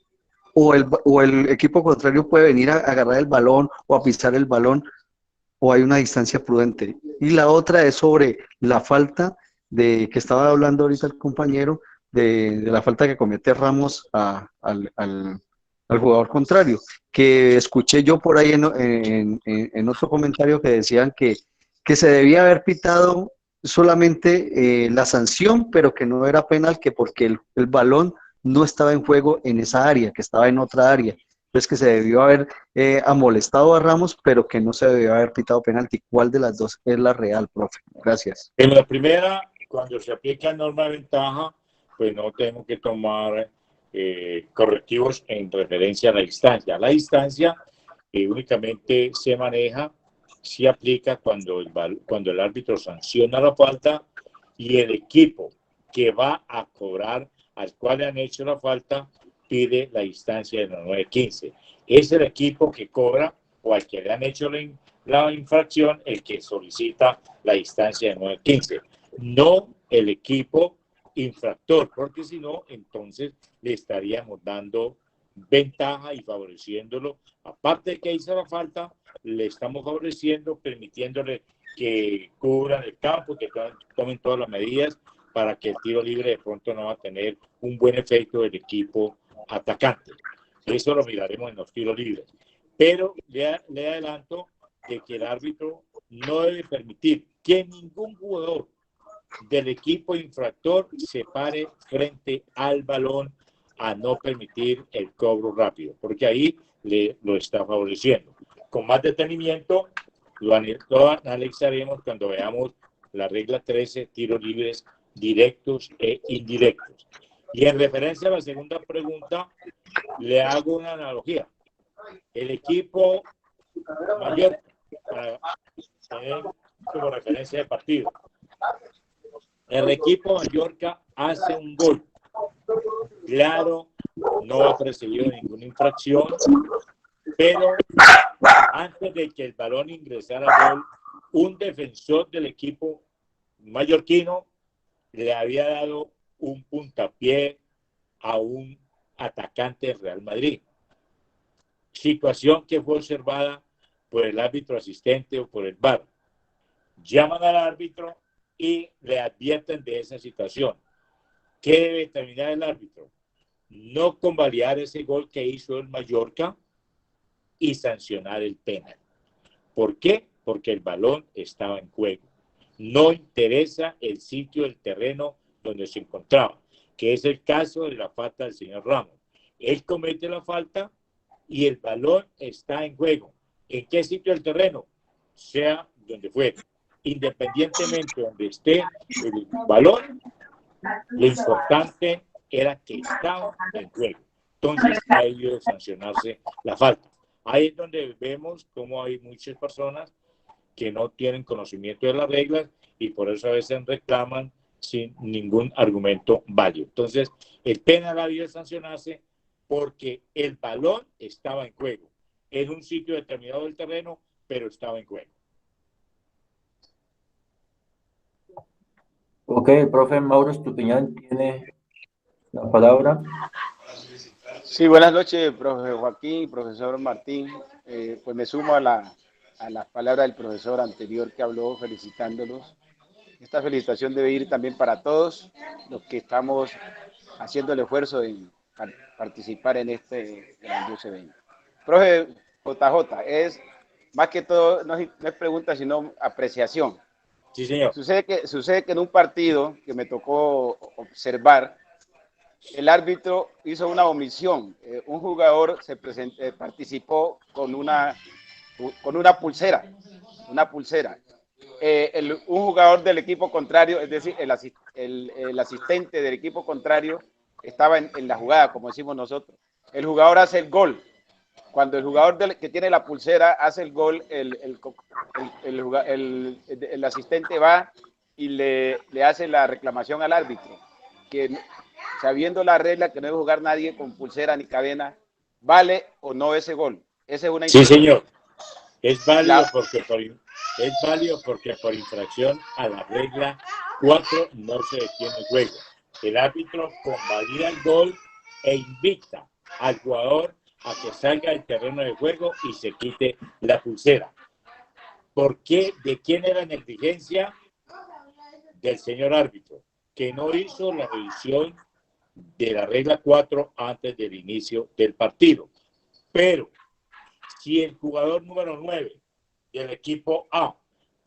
F: o el equipo contrario puede venir a agarrar el balón o a pisar el balón, o hay una distancia prudente? Y la otra es sobre la falta de que estaba hablando ahorita el compañero, de la falta que comete Ramos al jugador contrario, que escuché yo por ahí en otro comentario que decían que se debía haber pitado solamente la sanción, pero que no era penal, que porque el balón no estaba en juego en esa área, que estaba en otra área. Entonces que se debió haber amolestado a Ramos, pero que no se debió haber pitado penalti. ¿Cuál de las dos es la real, profe? Gracias.
B: En la primera, cuando se aplica norma de ventaja, pues no tenemos que tomar correctivos en referencia a la distancia. La distancia únicamente se maneja, se aplica cuando el árbitro sanciona la falta y el equipo que va a cobrar, al cual le han hecho la falta, pide la distancia de los 9.15. Es el equipo que cobra o al que le han hecho la infracción el que solicita la distancia de 9.15, no el equipo infractor, porque si no, entonces le estaríamos dando ventaja y favoreciéndolo. Aparte de que hizo la falta, le estamos favoreciendo, permitiéndole que cubran el campo, que tomen todas las medidas para que el tiro libre de pronto no va a tener un buen efecto del equipo atacante. Eso lo miraremos en los tiros libres. Pero le adelanto de que el árbitro no debe permitir que ningún jugador del equipo infractor se pare frente al balón a no permitir el cobro rápido, porque ahí lo está favoreciendo. Con más detenimiento lo analizaremos cuando veamos la regla 13, tiros libres directos e indirectos. Y en referencia a la segunda pregunta, le hago una analogía. El equipo mayor, para tener como referencia de partido, el equipo Mallorca hace un gol. Claro, no ha perseguido ninguna infracción, pero antes de que el balón ingresara al gol, un defensor del equipo mallorquino le había dado un puntapié a un atacante del Real Madrid. Situación que fue observada por el árbitro asistente o por el VAR. Llaman al árbitro y le advierten de esa situación. ¿Qué debe determinar el árbitro? No convalidar ese gol que hizo el Mallorca y sancionar el penal. ¿Por qué? Porque el balón estaba en juego. No interesa el sitio del terreno donde se encontraba, que es el caso de la falta del señor Ramos. Él comete la falta y el balón está en juego. ¿En qué sitio del terreno? Sea donde fuere. Independientemente de donde esté el balón, lo importante era que estaba en juego. Entonces ha debido sancionarse la falta. Ahí es donde vemos cómo hay muchas personas que no tienen conocimiento de las reglas y por eso a veces reclaman sin ningún argumento válido. Entonces, el penal ha debido sancionarse porque el balón estaba en juego, en un sitio determinado del terreno, pero estaba en juego.
A: Ok, profe Mauro Estupiñán tiene la palabra.
G: Sí, buenas noches, profe Joaquín, profesor Martín. Pues me sumo a las palabras del profesor anterior que habló felicitándolos. Esta felicitación debe ir también para todos los que estamos haciendo el esfuerzo de participar en este grandioso evento. Profe JJ, es más que todo, no es pregunta, sino apreciación.
B: Sí, señor.
G: Sucede que en un partido que me tocó observar, el árbitro hizo una omisión. Un jugador participó con una pulsera. Un jugador del equipo contrario, es decir, el asistente del equipo contrario, estaba en la jugada, como decimos nosotros. El jugador hace el gol. Cuando el jugador que tiene la pulsera hace el gol, el asistente va y le hace la reclamación al árbitro, que sabiendo la regla que no debe jugar nadie con pulsera ni cadena, ¿vale o no ese gol? Esa es una
B: Sí, señor. Es válido porque por infracción a la regla 4 no se detiene el juego. El árbitro convalida el gol e invita al jugador a que salga del terreno de juego y se quite la pulsera. ¿Por qué? ¿De quién era negligencia? Del señor árbitro, que no hizo la revisión de la regla 4 antes del inicio del partido. Pero si el jugador número 9 del equipo A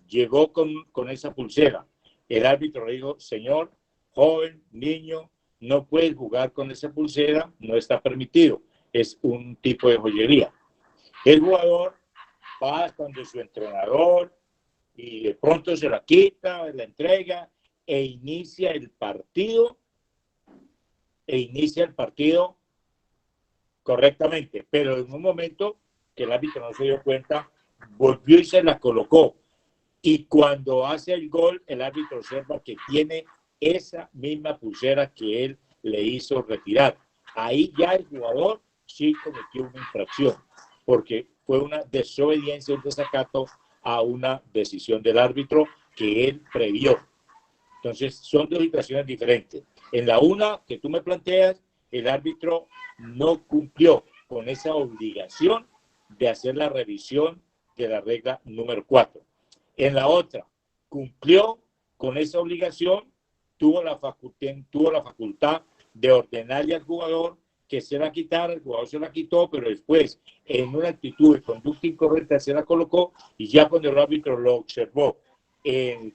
B: llegó con esa pulsera, el árbitro le dijo, señor, joven, niño, no puedes jugar con esa pulsera, no está permitido, es un tipo de joyería. El jugador va donde su entrenador y de pronto se la quita, la entrega e inicia el partido correctamente, pero en un momento que el árbitro no se dio cuenta, volvió y se la colocó. Y cuando hace el gol, el árbitro observa que tiene esa misma pulsera que él le hizo retirar. Ahí ya el jugador sí cometió una infracción, porque fue una desobediencia, un desacato a una decisión del árbitro que él previó. Entonces, son dos situaciones diferentes. En la una que tú me planteas, el árbitro no cumplió con esa obligación de hacer la revisión de la regla número 4. En la otra, cumplió con esa obligación, tuvo la facultad de ordenarle al jugador que se la quitara, el jugador se la quitó, pero después, en una actitud de conducta incorrecta, se la colocó, y ya cuando el árbitro lo observó,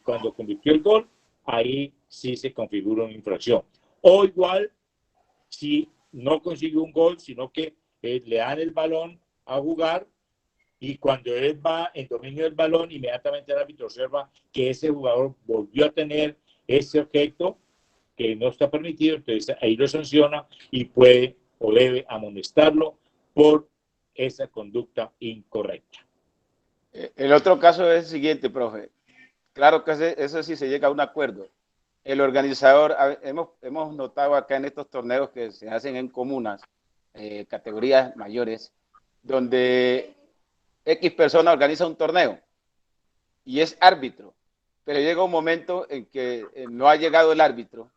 B: cuando convirtió el gol, ahí sí se configura una infracción. O igual, si no consigue un gol, sino que le dan el balón a jugar y cuando él va en dominio del balón, inmediatamente el árbitro observa que ese jugador volvió a tener ese objeto que no está permitido, entonces ahí lo sanciona y puede o debe amonestarlo por esa conducta incorrecta.
G: El otro caso es el siguiente, profe. Claro que eso sí se llega a un acuerdo. El organizador, hemos notado acá en estos torneos que se hacen en comunas, categorías mayores, donde X persona organiza un torneo y es árbitro, pero llega un momento en que no ha llegado el árbitro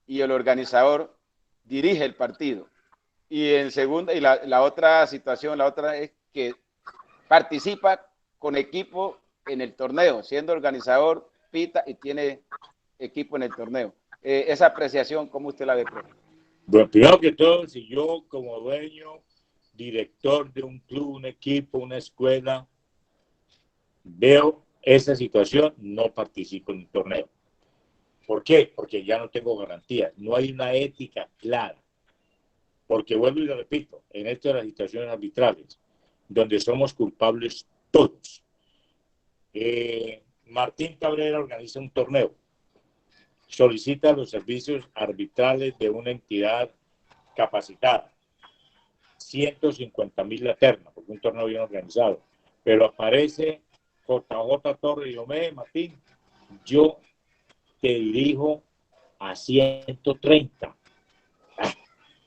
G: y el organizador dirige el partido. Y en segunda, y la otra situación, la otra es que participa con equipo en el torneo, siendo organizador, pita y tiene equipo en el torneo. Esa apreciación, ¿cómo usted la ve, profe?
B: Bueno, primero que todo, si yo como dueño, director de un club, un equipo, una escuela, veo esa situación, no participo en el torneo. ¿Por qué? Porque ya no tengo garantía, no hay una ética clara. Porque vuelvo y lo repito, en esto de las situaciones arbitrales, donde somos culpables todos. Martín Cabrera organiza un torneo, solicita los servicios arbitrales de una entidad capacitada, 150,000 la terna, porque un torneo bien organizado, pero aparece JJ Torres y yo, Martín, yo te dirijo a 130.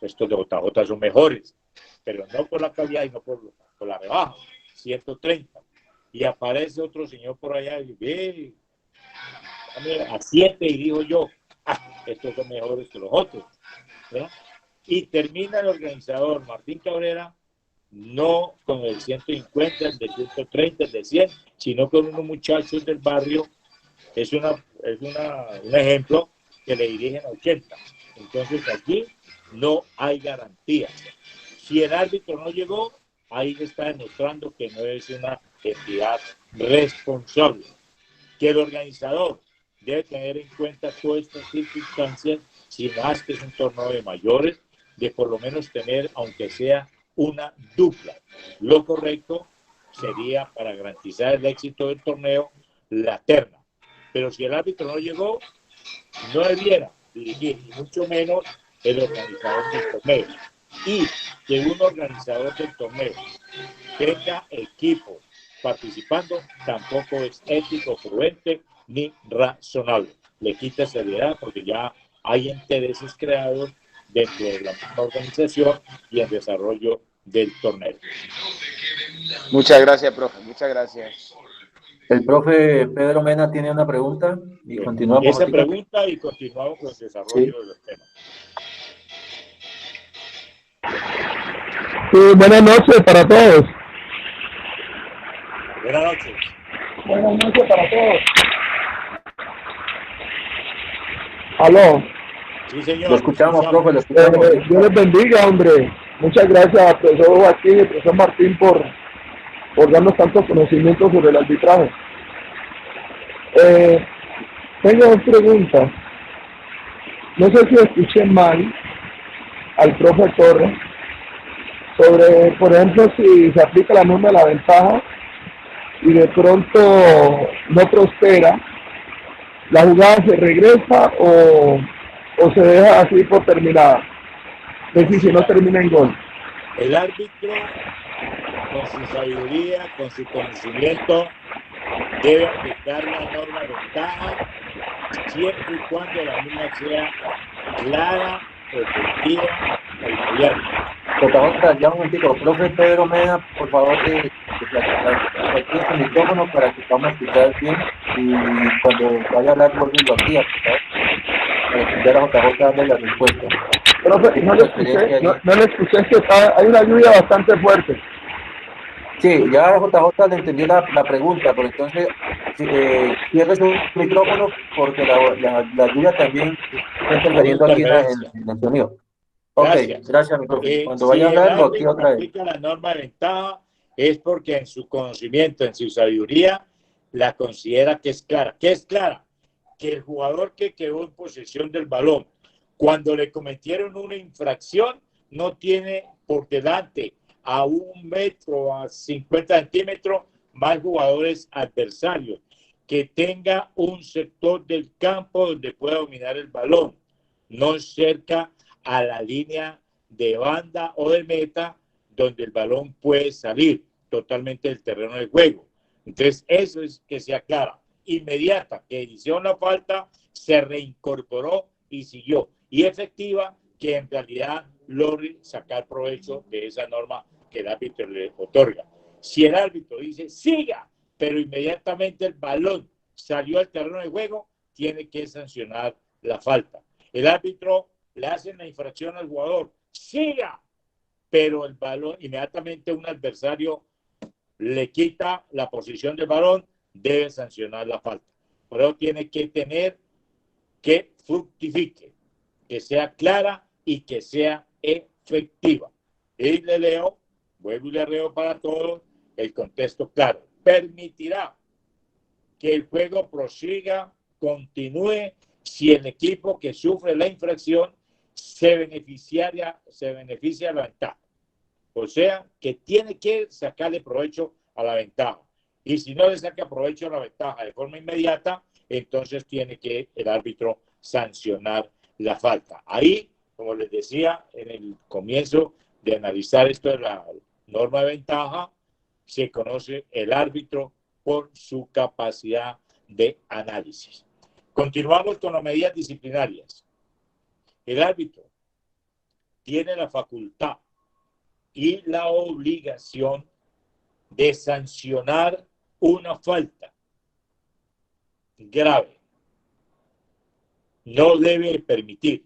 B: Estos de JJ son mejores, pero no por la calidad y no por la rebaja, 130. Y aparece otro señor por allá y ve, a 7 y digo yo, estos son mejores que los otros, ¿verdad? Y termina el organizador Martín Cabrera no con el 150, el de 130, el de 100, sino con unos muchachos del barrio. Es un ejemplo que le dirigen a 80. Entonces aquí no hay garantías. Si el árbitro no llegó, ahí le está demostrando que no es una entidad responsable. Que el organizador debe tener en cuenta todas estas circunstancias, si más que es un torneo de mayores, de por lo menos tener, aunque sea una dupla. Lo correcto sería, para garantizar el éxito del torneo, la terna. Pero si el árbitro no llegó, no debiera dirigir, y mucho menos el organizador del torneo. Y que un organizador del torneo tenga equipo participando tampoco es ético, prudente ni razonable. Le quita seriedad porque ya hay intereses creados dentro de la misma organización y el desarrollo del torneo.
G: Muchas gracias, profe. Muchas gracias.
A: El profe Pedro Mena tiene una pregunta y continuamos.
B: Esa pregunta y continuamos con el desarrollo de los temas.
H: Sí, buenas noches para todos.
B: Buenas noches.
H: Buenas noches para todos. Aló.
B: Sí, señor.
A: Lo escuchamos, profe, lo escuchamos.
H: Dios les bendiga, hombre. Muchas gracias al profesor Joaquín y al profesor Martín por darnos tantos conocimientos sobre el arbitraje. Tengo dos preguntas. No sé si escuché mal al profe Torres sobre, por ejemplo, si se aplica la norma de la ventaja y de pronto no prospera, ¿la jugada se regresa o se deja así por terminada? Es decir, si no termina en gol.
B: El árbitro, con su sabiduría, con su conocimiento, debe aplicar la norma de ventaja siempre y cuando la misma sea clara, efectiva y abierta.
A: JJ, ya un momentito. Profe Pedro Mena, por favor, aquí el micrófono para que podamos escuchar bien y cuando vaya a hablar, volviendo aquí, por favor, para escuchar a JJ darle la respuesta.
H: Profe, no le escuché, es que hay una lluvia bastante fuerte.
A: Sí, ya JJ le entendió la pregunta, pero entonces cierre su micrófono porque la lluvia también está interfiriendo aquí en el sonido. Ok, gracias mi profe. Cuando vaya a hablar, lo aquí otra vez.
B: Aplica la norma de ventaja es porque en su conocimiento, en su sabiduría, la considera que es clara. ¿Qué es clara? Que el jugador que quedó en posesión del balón, cuando le cometieron una infracción, no tiene por delante a 1 metro, a 50 centímetros, más jugadores adversarios, que tenga un sector del campo donde pueda dominar el balón, no cerca a la línea de banda o de meta, donde el balón puede salir totalmente del terreno de juego. Entonces, eso es que sea clara, inmediata, que inició la falta, se reincorporó y siguió. Y efectiva, que en realidad logre sacar provecho de esa norma que el árbitro le otorga. Si el árbitro dice, siga, pero inmediatamente el balón salió al terreno de juego, tiene que sancionar la falta. El árbitro le hace la infracción al jugador, siga, pero el balón, inmediatamente un adversario le quita la posición del balón, debe sancionar la falta. Por eso tiene que tener que fructifique, que sea clara y que sea efectiva. Y le leo, vuelvo y le leo para todos el contexto claro. Permitirá que el juego prosiga, continúe, si el equipo que sufre la infracción se beneficia de la ventaja. O sea, que tiene que sacarle provecho a la ventaja. Y si no le saca provecho a la ventaja de forma inmediata, entonces tiene que el árbitro sancionar la falta. Ahí, como les decía en el comienzo de analizar esto de la norma de ventaja, se conoce el árbitro por su capacidad de análisis. Continuamos con las medidas disciplinarias. El árbitro tiene la facultad y la obligación de sancionar una falta grave. No debe permitir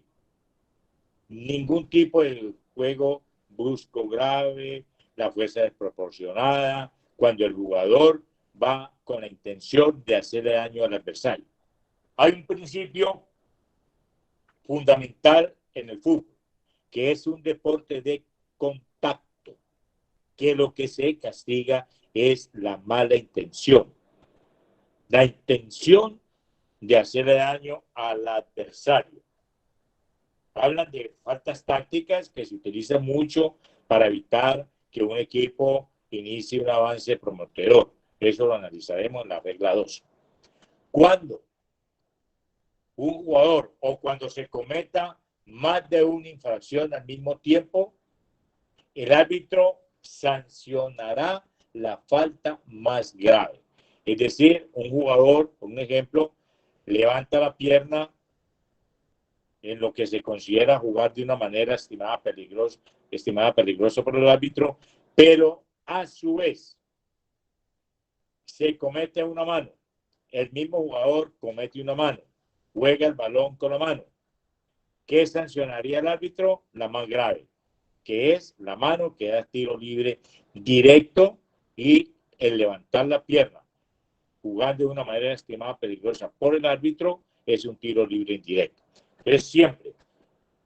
B: ningún tipo de juego brusco grave, la fuerza desproporcionada, cuando el jugador va con la intención de hacerle daño al adversario. Hay un principio fundamental en el fútbol, que es un deporte de contacto, que lo que se castiga es la mala intención. La intención de hacerle daño al adversario. Hablan de faltas tácticas que se utilizan mucho para evitar que un equipo inicie un avance prometedor. Eso lo analizaremos en la regla 2. Cuando un jugador o cuando se cometa más de una infracción al mismo tiempo, el árbitro sancionará la falta más grave. Es decir, un jugador, por un ejemplo, levanta la pierna en lo que se considera jugar de una manera estimada peligrosa por el árbitro, pero a su vez se comete una mano. El mismo jugador comete una mano, juega el balón con la mano. ¿Qué sancionaría el árbitro? La más grave, que es la mano que da tiro libre directo, y el levantar la pierna jugando de una manera estimada peligrosa por el árbitro es un tiro libre indirecto. Es siempre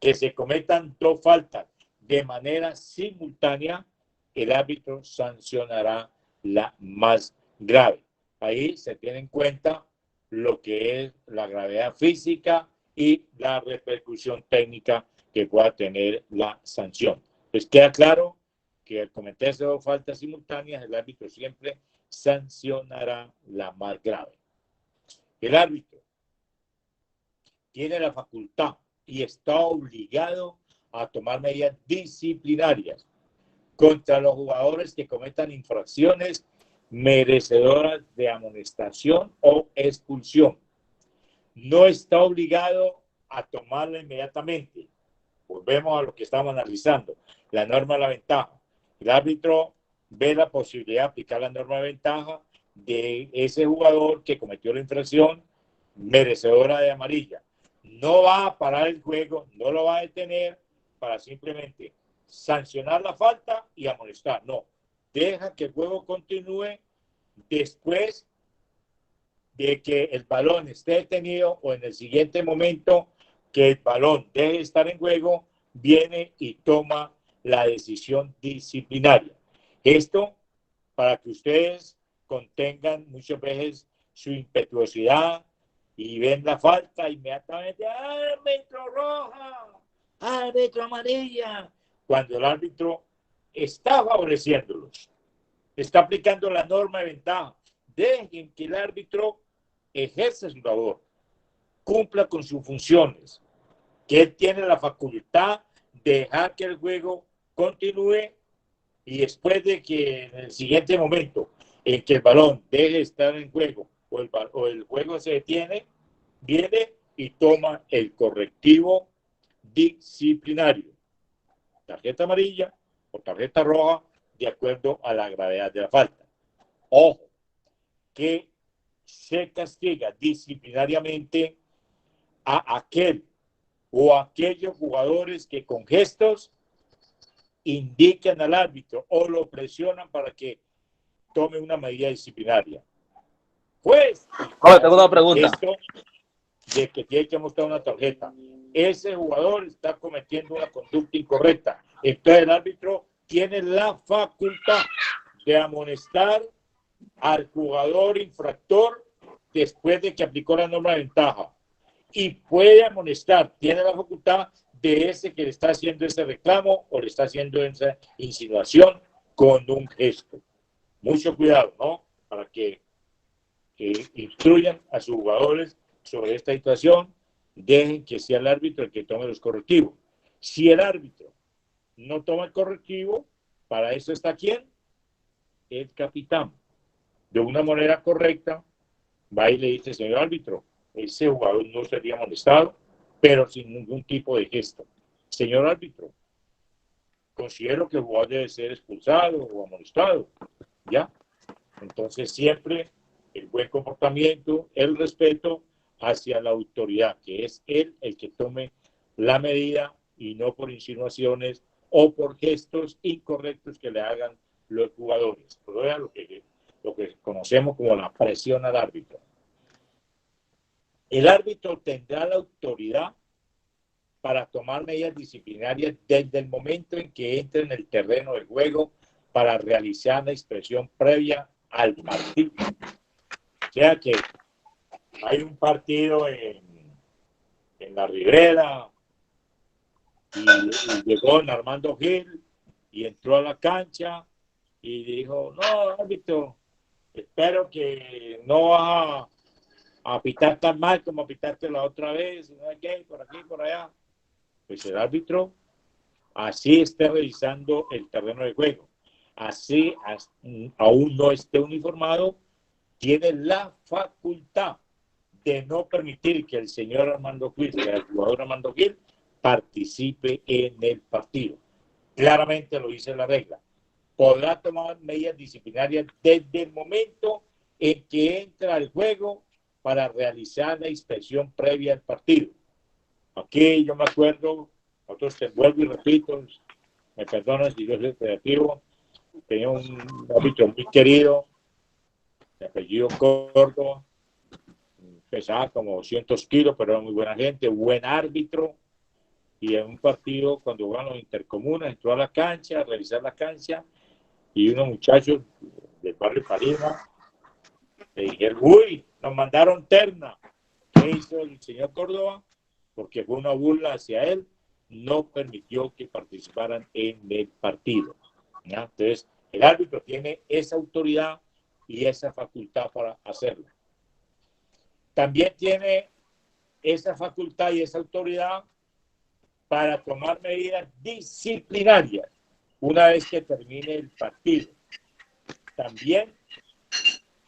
B: que se cometan dos faltas de manera simultánea, el árbitro sancionará la más grave. Ahí se tiene en cuenta lo que es la gravedad física y la repercusión técnica que pueda tener la sanción. Pues queda claro que al cometerse dos faltas simultáneas, el árbitro siempre sancionará la más grave. El árbitro tiene la facultad y está obligado a tomar medidas disciplinarias contra los jugadores que cometan infracciones merecedoras de amonestación o expulsión. No está obligado a tomarla inmediatamente. Volvemos a lo que estamos analizando, la norma de la ventaja. El árbitro ve la posibilidad de aplicar la norma de ventaja de ese jugador que cometió la infracción merecedora de amarilla. No va a parar el juego, no lo va a detener para simplemente sancionar la falta y amonestar. No, deja que el juego continúe después de que el balón esté detenido, o en el siguiente momento que el balón deje de estar en juego, viene y toma la decisión disciplinaria. Esto para que ustedes contengan muchas veces su impetuosidad y ven la falta inmediatamente, árbitro roja, árbitro amarilla, cuando el árbitro está favoreciéndolos, está aplicando la norma de ventaja. Dejen que el árbitro ejerza su labor, cumpla con sus funciones, que él tiene la facultad de dejar que el juego continúe y después de que en el siguiente momento en que el balón deje de estar en juego o el juego se detiene, viene y toma el correctivo disciplinario, tarjeta amarilla o tarjeta roja, de acuerdo a la gravedad de la falta. Ojo, que se castiga disciplinariamente a aquel o aquellos jugadores que con gestos indican al árbitro o lo presionan para que tome una medida disciplinaria. Pues,
I: tengo una pregunta.
B: esto de que tiene que mostrar una tarjeta. Ese jugador está cometiendo una conducta incorrecta. Entonces el árbitro tiene la facultad de amonestar al jugador infractor después de que aplicó la norma de ventaja. Y puede amonestar, tiene la facultad de ese que le está haciendo ese reclamo o le está haciendo esa insinuación con un gesto. Mucho cuidado, ¿no? Para que instruyan a sus jugadores sobre esta situación, dejen que sea el árbitro el que tome los correctivos. Si el árbitro no toma el correctivo, para eso está ¿quién? El capitán. De una manera correcta, va y le dice, señor árbitro, ese jugador no sería molestado, pero sin ningún tipo de gesto. Señor árbitro, considero que el jugador debe ser expulsado o amonestado. ¿Ya? Entonces siempre el buen comportamiento, el respeto hacia la autoridad, que es él el que tome la medida y no por insinuaciones o por gestos incorrectos que le hagan los jugadores. Todo es lo que conocemos como la presión al árbitro. El árbitro tendrá la autoridad para tomar medidas disciplinarias desde el momento en que entre en el terreno de juego para realizar la inspección previa al partido. O sea que hay un partido en la Ribera y llegó Armando Gil y entró a la cancha y dijo, no, árbitro, espero que no vas a pitar tan mal como pitaste la otra vez, no hay que por aquí, por allá. Pues el árbitro así esté revisando el terreno de juego, así aún no esté uniformado, tiene la facultad de no permitir que el señor Armando Gil, el jugador Armando Gil, participe en el partido. Claramente lo dice la regla. Podrá tomar medidas disciplinarias desde el momento en que entra al juego para realizar la inspección previa al partido. Aquí yo me acuerdo, otros te vuelvo y repito, me perdonan si yo soy creativo, tenía un árbitro muy querido, de apellido Córdoba, pesaba como 200 kilos, pero era muy buena gente, buen árbitro, y en un partido, cuando jugaban los intercomunas, entró a la cancha, a revisar la cancha, y unos muchachos del barrio Palima le dijeron, uy, nos mandaron terna. ¿Qué hizo el señor Córdoba? Porque fue una burla hacia él, no permitió que participaran en el partido. ¿Ya? Entonces, el árbitro tiene esa autoridad y esa facultad para hacerlo. También tiene esa facultad y esa autoridad para tomar medidas disciplinarias una vez que termine el partido. También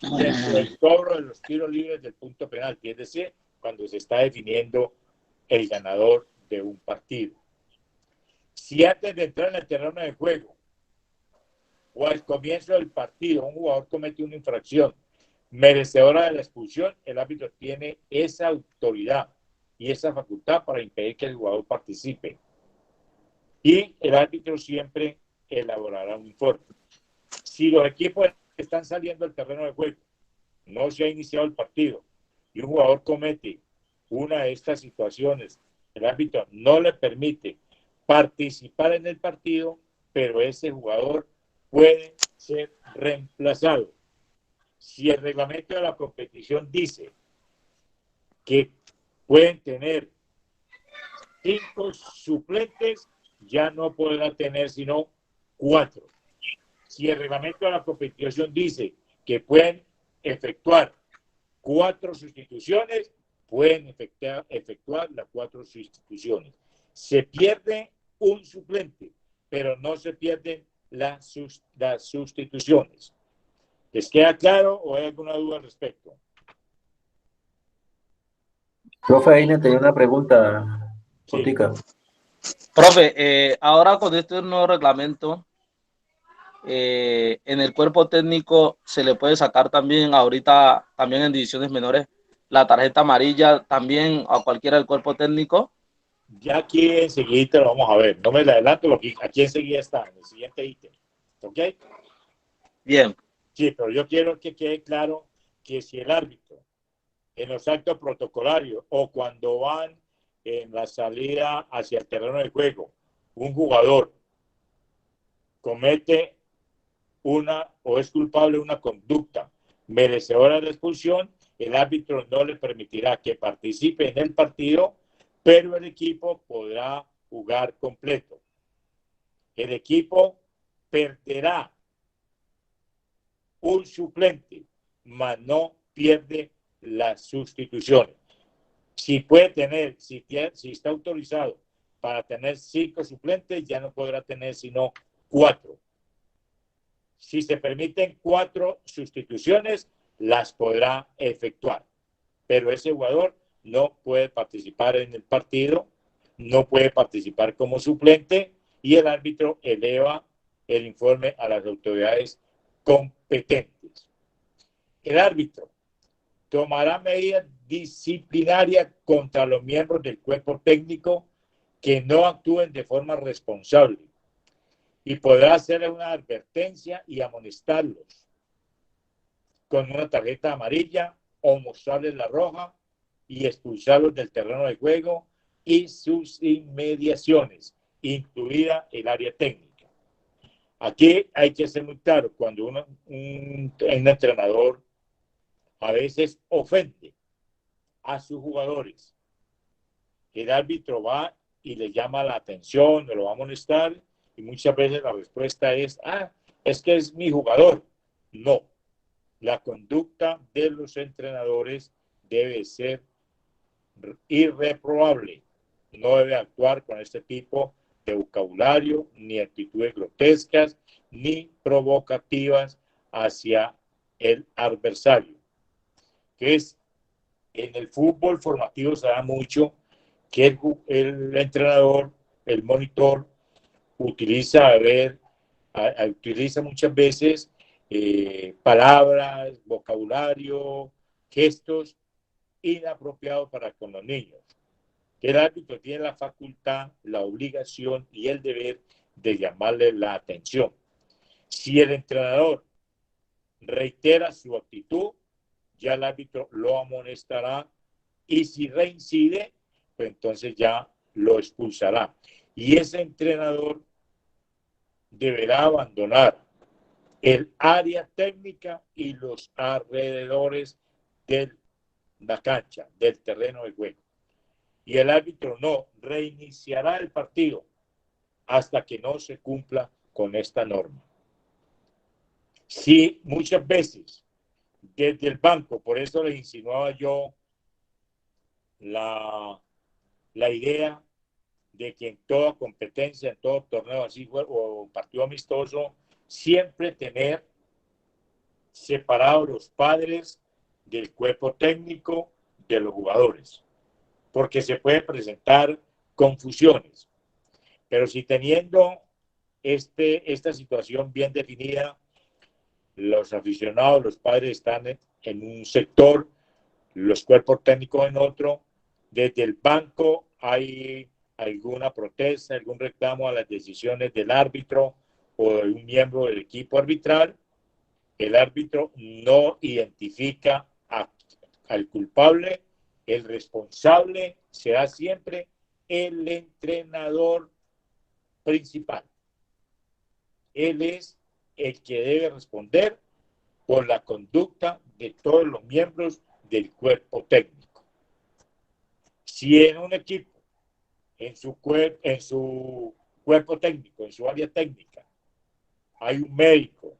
B: dentro del cobro de los tiros libres del punto penal, es decir, cuando se está definiendo el ganador de un partido. Si antes de entrar en el terreno de juego o al comienzo del partido un jugador comete una infracción merecedora de la expulsión, el árbitro tiene esa autoridad y esa facultad para impedir que el jugador participe. Y el árbitro siempre elaborará un informe. Si los equipos están saliendo del terreno de juego, no se ha iniciado el partido y un jugador comete una de estas situaciones, el árbitro no le permite participar en el partido, pero ese jugador puede ser reemplazado. Si el reglamento de la competición dice que pueden tener 5 suplentes, ya no podrá tener sino 4. Si el reglamento de la competición dice que pueden efectuar 4 sustituciones, pueden efectuar las 4 sustituciones. Se pierde un suplente, pero no se pierden las sustituciones. ¿Les queda claro o hay alguna duda al respecto?
A: Profe Einer tenía una pregunta,
B: Sí.
A: Jotica.
I: Profe, ahora con este nuevo reglamento, en el cuerpo técnico se le puede sacar también ahorita, también en divisiones menores, la tarjeta amarilla también a cualquiera del cuerpo técnico.
B: Ya aquí enseguida lo vamos a ver. No me la adelanto, porque aquí enseguida está, en el siguiente ítem. ¿Ok?
I: Bien.
B: Sí, pero yo quiero que quede claro que si el árbitro en los actos protocolarios o cuando van en la salida hacia el terreno de juego, un jugador comete una o es culpable de una conducta merecedora de expulsión, el árbitro no le permitirá que participe en el partido, pero el equipo podrá jugar completo. El equipo perderá un suplente, mas no pierde las sustituciones. Si puede tener, si está autorizado para tener 5 suplentes, ya no podrá tener sino 4. Si se permiten 4 sustituciones, las podrá efectuar. Pero ese jugador no puede participar en el partido, no puede participar como suplente y el árbitro eleva el informe a las autoridades competentes. El árbitro tomará medidas disciplinarias contra los miembros del cuerpo técnico que no actúen de forma responsable y podrá hacerle una advertencia y amonestarlos con una tarjeta amarilla o mostrarles la roja y expulsarlos del terreno de juego y sus inmediaciones, incluida el área técnica. Aquí hay que ser muy claro, cuando un entrenador a veces ofende a sus jugadores, el árbitro va y le llama la atención, o lo va a amonestar, y muchas veces la respuesta es, es que es mi jugador. No, la conducta de los entrenadores debe ser irreprobable. No debe actuar con este tipo de vocabulario, ni actitudes grotescas, ni provocativas hacia el adversario. Que es, en el fútbol formativo se da mucho que el entrenador, el monitor, utiliza muchas veces palabras, vocabulario, gestos inapropiados para con los niños. El árbitro tiene la facultad, la obligación y el deber de llamarle la atención. Si el entrenador reitera su actitud, ya el árbitro lo amonestará y si reincide, pues entonces ya lo expulsará. Y ese entrenador deberá abandonar el área técnica y los alrededores de la cancha, del terreno de juego. Y el árbitro no reiniciará el partido hasta que no se cumpla con esta norma. Si muchas veces desde el banco, por eso le insinuaba yo la idea de que en toda competencia, en todo torneo así o partido amistoso, siempre tener separados los padres del cuerpo técnico de los jugadores, porque se puede presentar confusiones. Pero si teniendo esta situación bien definida, los aficionados, los padres están en un sector, los cuerpos técnicos en otro, desde el banco hay alguna protesta, algún reclamo a las decisiones del árbitro o de un miembro del equipo arbitral, el árbitro no identifica al culpable, el responsable será siempre el entrenador principal. Él es el que debe responder por la conducta de todos los miembros del cuerpo técnico. Si en un equipo, en su cuerpo técnico, en su área técnica, hay un médico,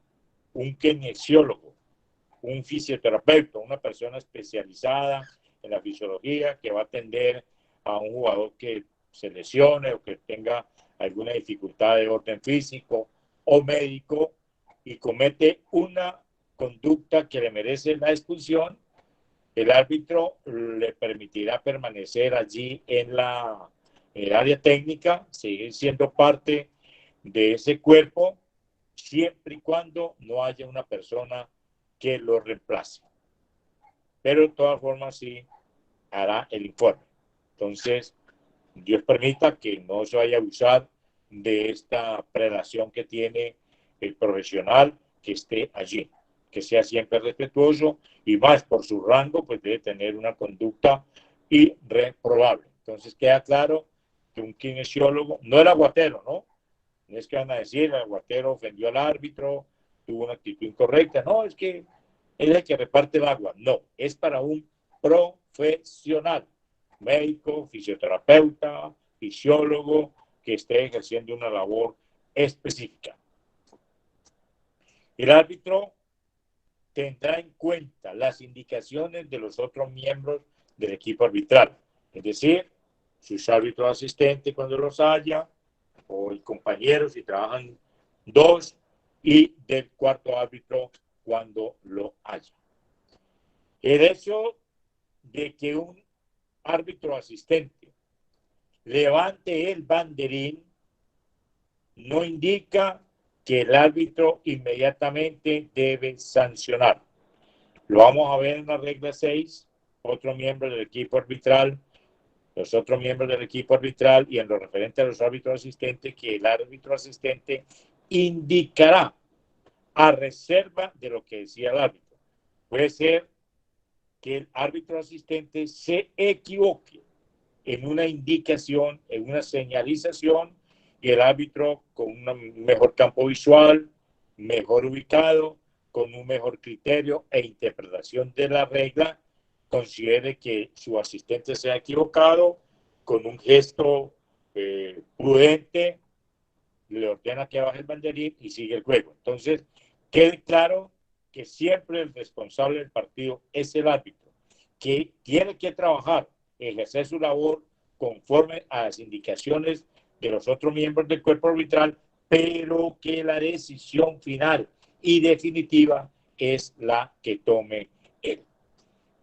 B: un kinesiólogo, un fisioterapeuta, una persona especializada en la fisiología que va a atender a un jugador que se lesione o que tenga alguna dificultad de orden físico o médico y comete una conducta que le merece la expulsión, el árbitro le permitirá permanecer allí en la área técnica, seguir siendo parte de ese cuerpo, siempre y cuando no haya una persona que lo reemplace. Pero de todas formas sí hará el informe. Entonces, Dios permita que no se vaya a abusar de esta prelación que tiene el profesional que esté allí, que sea siempre respetuoso y más por su rango, pues debe tener una conducta irreprobable. Entonces queda claro que un kinesiólogo, no el aguatero, ¿no? No es que van a decir, el aguatero ofendió al árbitro, tuvo una actitud incorrecta, no, es que él es el que reparte el agua. No, es para un profesional, médico, fisioterapeuta, fisiólogo, que esté ejerciendo una labor específica. El árbitro tendrá en cuenta las indicaciones de los otros miembros del equipo arbitral, es decir, sus árbitros asistentes cuando los haya, o el compañero si trabajan dos, y del cuarto árbitro cuando lo haya. El hecho de que un árbitro asistente levante el banderín no indica que el árbitro inmediatamente debe sancionar. Lo vamos a ver en la regla 6, otro miembro del equipo arbitral, los otros miembros del equipo arbitral y en lo referente a los árbitros asistentes, que el árbitro asistente indicará a reserva de lo que decía el árbitro. Puede ser que el árbitro asistente se equivoque en una indicación, en una señalización, y el árbitro con un mejor campo visual, mejor ubicado, con un mejor criterio e interpretación de la regla, considere que su asistente se ha equivocado, con un gesto prudente, le ordena que baje el banderín y sigue el juego. Entonces, quede claro que siempre el responsable del partido es el árbitro, que tiene que trabajar, ejercer su labor conforme a las indicaciones de los otros miembros del cuerpo arbitral, pero que la decisión final y definitiva es la que tome él.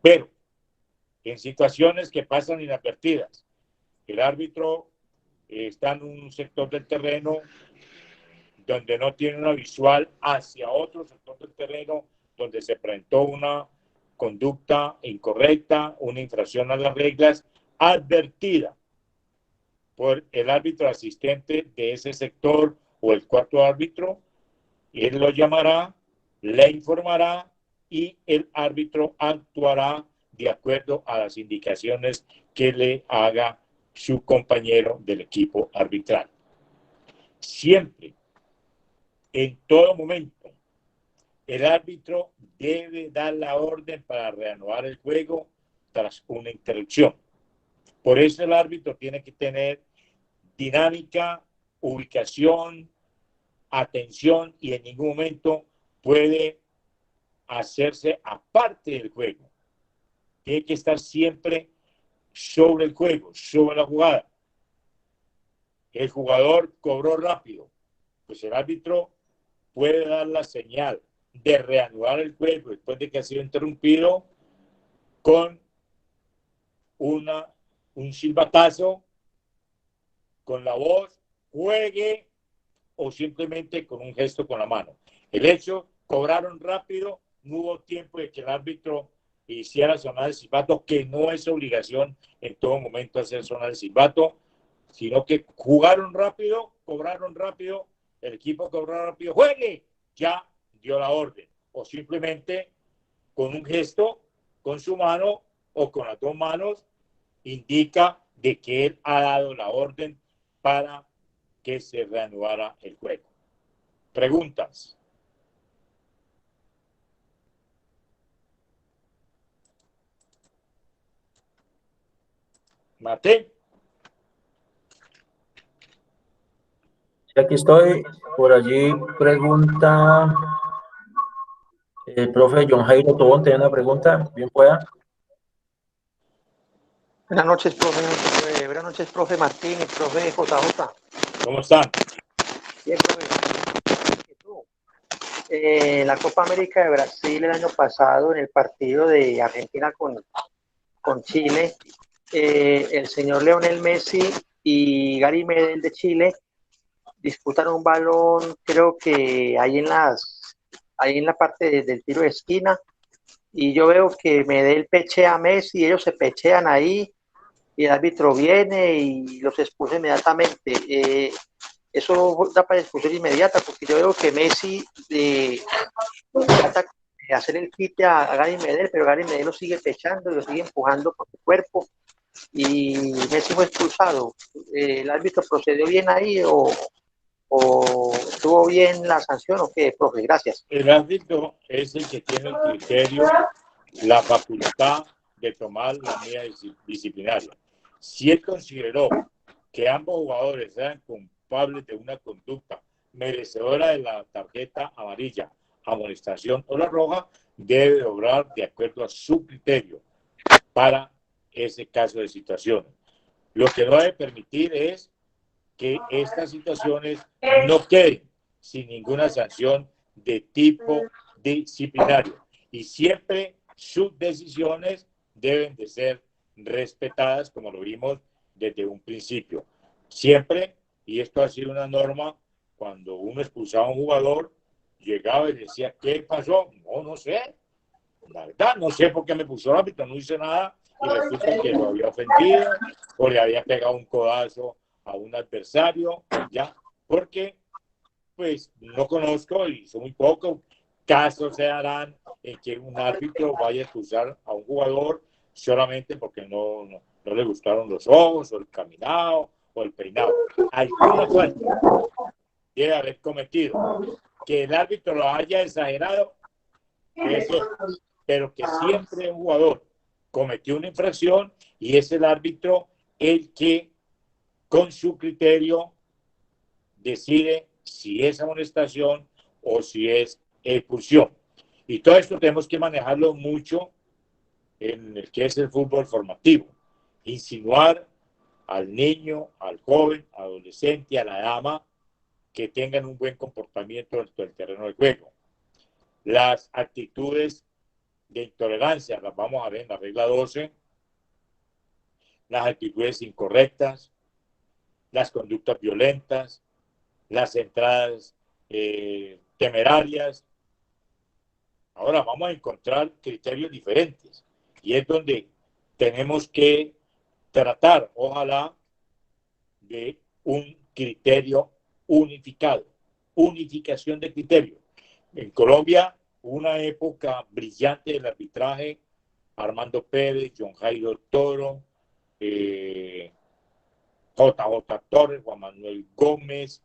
B: Pero en situaciones que pasan inadvertidas, el árbitro está en un sector del terreno donde no tiene una visual hacia otro sector del terreno donde se presentó una conducta incorrecta, una infracción a las reglas advertida por el árbitro asistente de ese sector o el cuarto árbitro, él lo llamará, le informará y el árbitro actuará de acuerdo a las indicaciones que le haga su compañero del equipo arbitral. Siempre, en todo momento, el árbitro debe dar la orden para reanudar el juego tras una interrupción. Por eso el árbitro tiene que tener dinámica, ubicación, atención y en ningún momento puede hacerse aparte del juego. Tiene que estar siempre sobre el juego, sobre la jugada. El jugador cobró rápido, pues el árbitro puede dar la señal de reanudar el juego después de que ha sido interrumpido con un silbatazo, con la voz, juegue, o simplemente con un gesto con la mano. El hecho, cobraron rápido, no hubo tiempo de que el árbitro hiciera sonar el silbato, que no es obligación en todo momento hacer sonar el silbato, sino que jugaron rápido, cobraron rápido, el equipo cobró rápido, juegue, ya dio la orden. O simplemente con un gesto, con su mano o con las dos manos, indica de que él ha dado la orden para que se reanudara el juego. Preguntas. Mate.
A: Y aquí estoy, por allí pregunta el profe John Jairo Tobón, tiene una pregunta, bien pueda.
D: Buenas noches, profe. Buenas noches, profe Martín y profe JJ.
B: ¿Cómo están?
D: Bien, profe. La Copa América de Brasil el año pasado, en el partido de Argentina con Chile, el señor Lionel Messi y Gary Medel de Chile disputan un balón, creo que ahí en la parte del tiro de esquina, y yo veo que Medel pechea a Messi, ellos se pechean ahí, y el árbitro viene y los expulsa inmediatamente. Eso da para expulsión inmediata, porque yo veo que Messi trata de hacer el quite a Gary Medel, pero Gary Medel lo sigue pechando y lo sigue empujando con su cuerpo, y Messi fue expulsado. ¿El árbitro procedió bien ahí o estuvo bien la sanción o qué, profe? Gracias.
B: El árbitro es el que tiene el criterio, la facultad de tomar la medida disciplinaria. Si él consideró que ambos jugadores eran culpables de una conducta merecedora de la tarjeta amarilla, amonestación o la roja, debe obrar de acuerdo a su criterio para ese caso de situación. Lo que no debe permitir es que estas situaciones no queden sin ninguna sanción de tipo disciplinario. Y siempre sus decisiones deben de ser respetadas, como lo vimos desde un principio. Siempre, y esto ha sido una norma, cuando uno expulsaba a un jugador, llegaba y decía, ¿qué pasó? No sé. La verdad, no sé por qué me puso el árbitro, no hice nada, y resulta que lo había ofendido o le había pegado un codazo a un adversario, ya, porque pues no conozco y son muy pocos casos se darán en que un árbitro vaya a expulsar a un jugador solamente porque no le gustaron los ojos o el caminado o el peinado. Alguna falta debe haber cometido. Que el árbitro lo haya exagerado, eso, pero que siempre un jugador cometió una infracción y es el árbitro el que con su criterio decide si es amonestación o si es expulsión. Y todo esto tenemos que manejarlo mucho en el que es el fútbol formativo. Insinuar al niño, al joven, adolescente, a la dama, que tengan un buen comportamiento dentro del terreno de juego. Las actitudes de intolerancia las vamos a ver en la regla 12, las actitudes incorrectas, las conductas violentas, las entradas temerarias. Ahora vamos a encontrar criterios diferentes y es donde tenemos que tratar, ojalá, de un criterio unificado, unificación de criterio. En Colombia, una época brillante del arbitraje, Armando Pérez, John Jairo Toro, JJ Torres, Juan Manuel Gómez,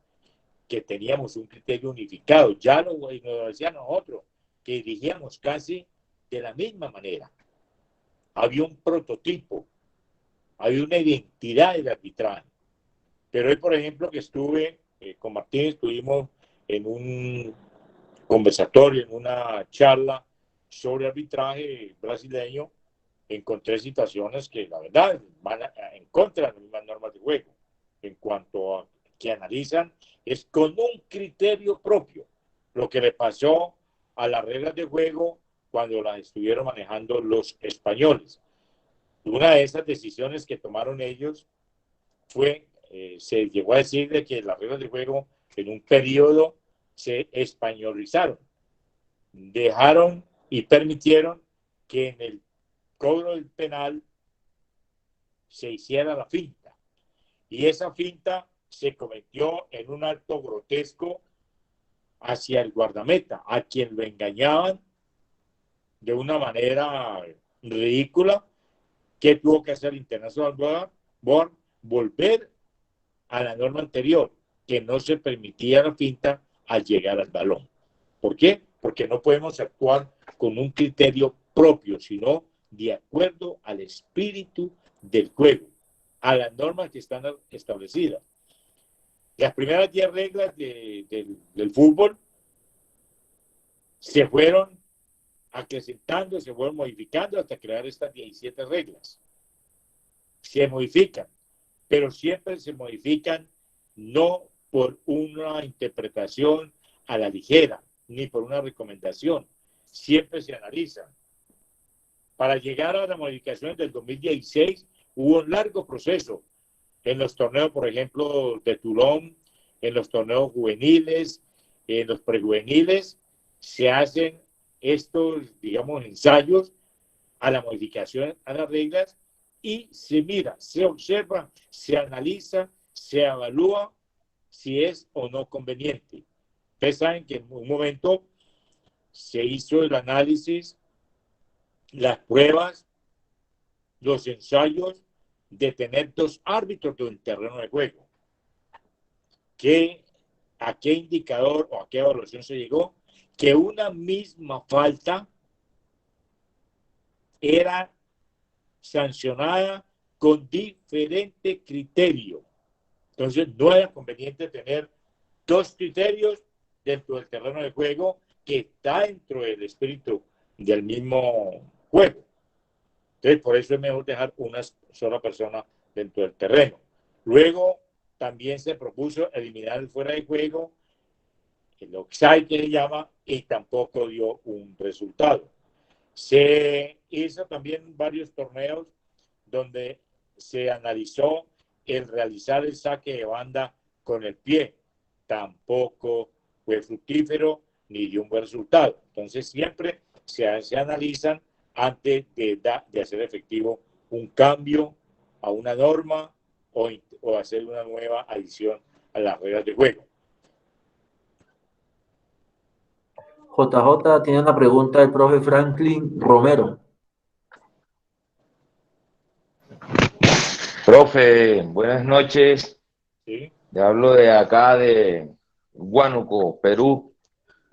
B: que teníamos un criterio unificado. Ya nos decían nosotros, que dirigíamos casi de la misma manera. Había un prototipo, había una identidad del arbitraje. Pero hoy, por ejemplo, que estuve con Martín, estuvimos en un conversatorio, en una charla sobre arbitraje brasileño, encontré situaciones que, la verdad, van en contra de las mismas normas de juego. En cuanto a que analizan, es con un criterio propio lo que le pasó a las reglas de juego cuando las estuvieron manejando los españoles. Una de esas decisiones que tomaron ellos fue, se llegó a decir de que las reglas de juego en un periodo se españolizaron, dejaron y permitieron que en el cobro del penal se hiciera la finta, y esa finta se cometió en un acto grotesco hacia el guardameta, a quien lo engañaban de una manera ridícula. ¿Qué tuvo que hacer International Board? Volver a la norma anterior, que no se permitía la finta al llegar al balón. ¿Por qué? Porque no podemos actuar con un criterio propio, sino de acuerdo al espíritu del juego, a las normas que están establecidas. Las primeras 10 reglas del fútbol se fueron acrecentando, se fueron modificando hasta crear estas 17 reglas. Se modifican, pero siempre se modifican no por una interpretación a la ligera, ni por una recomendación. Siempre se analizan. Para llegar a la modificación del 2016 hubo un largo proceso en los torneos, por ejemplo, de Toulon, en los torneos juveniles, en los prejuveniles, se hacen estos, digamos, ensayos a la modificación a las reglas y se mira, se observa, se analiza, se evalúa si es o no conveniente. Ustedes saben que en un momento se hizo el análisis, las pruebas, los ensayos de tener 2 árbitros en el terreno de juego. ¿A qué indicador o a qué evaluación se llegó? Que una misma falta era sancionada con diferente criterio. Entonces, no era conveniente tener 2 criterios dentro del terreno de juego que está dentro del espíritu del mismo juego. Entonces, por eso es mejor dejar una sola persona dentro del terreno. Luego, también se propuso eliminar el fuera de juego, el offside que se llama, y tampoco dio un resultado. Se hizo también varios torneos donde se analizó el realizar el saque de banda con el pie. Tampoco fue fructífero ni dio un buen resultado. Entonces siempre se analizan antes de hacer efectivo un cambio a una norma o hacer una nueva adición a las reglas de juego.
A: JJ tiene una pregunta del profe Franklin Romero.
J: Profe, buenas noches.
B: ¿Sí?
J: Le hablo de acá de Huánuco, Perú.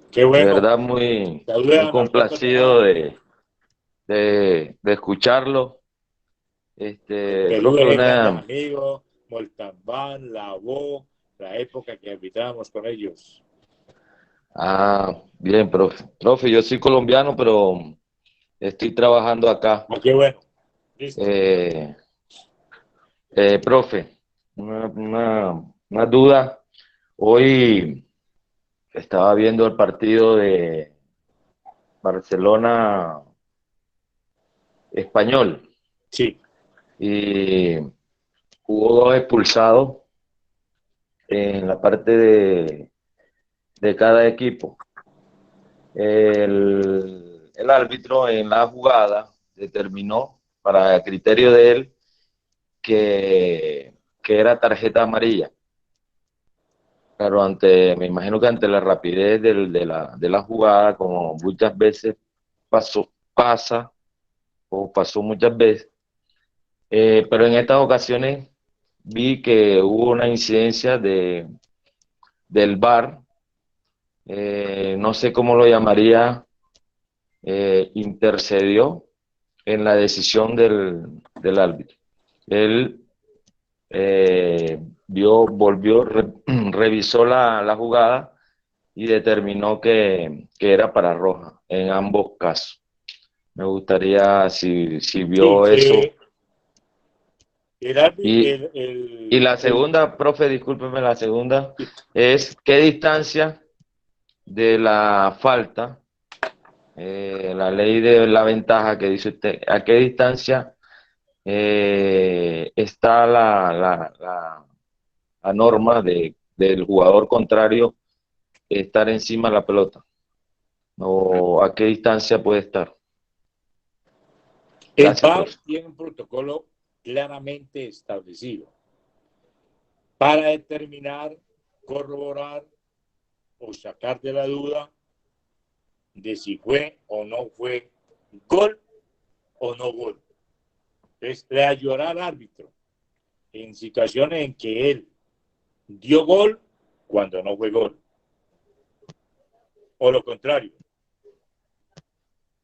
B: Qué bueno.
J: De verdad muy complacido de escucharlo.
B: Perú
J: Profe,
B: es grandes amigos, Moltambán, Lavó, la época que arbitrábamos con ellos.
J: Bien, profe. Profe, yo soy colombiano, pero estoy trabajando acá.
B: Qué bueno. Listo.
J: Profe, una duda. Hoy estaba viendo el partido de Barcelona Español.
B: Sí.
J: Y hubo 2 expulsados en la parte de cada equipo. El árbitro en la jugada determinó, para el criterio de él, que era tarjeta amarilla. Pero me imagino que ante la rapidez de la jugada, como muchas veces pasó muchas veces, pero en estas ocasiones vi que hubo una incidencia del VAR, no sé cómo lo llamaría, intercedió en la decisión del árbitro. Él revisó la jugada y determinó que era para roja en ambos casos. Me gustaría si vio eso. Y la segunda, profe, discúlpeme, la segunda es ¿qué distancia de la falta, la ley de la ventaja que dice usted, a qué distancia está la norma del jugador contrario estar encima de la pelota? ¿O a qué distancia puede estar?
B: El VAR tiene un protocolo claramente establecido para determinar, corroborar o sacar de la duda de si fue o no fue gol o no gol. Es le ayudará al árbitro en situaciones en que él dio gol cuando no fue gol. O lo contrario,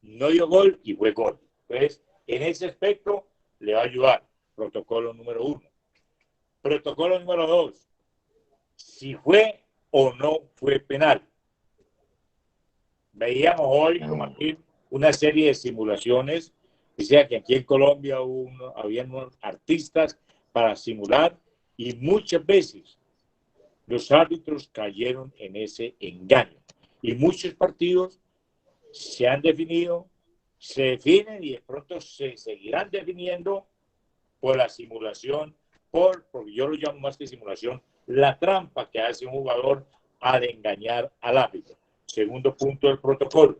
B: no dio gol y fue gol. Entonces, en ese aspecto le va a ayudar. Protocolo número 1. Protocolo número 2. si fue o no fue penal. Veíamos hoy, como aquí, una serie de simulaciones. Decía que aquí en Colombia había unos artistas para simular y muchas veces los árbitros cayeron en ese engaño. Y muchos partidos se han definido, se definen y de pronto se seguirán definiendo por la simulación, porque yo lo llamo más que simulación, la trampa que hace un jugador al engañar al árbitro. Segundo punto del protocolo.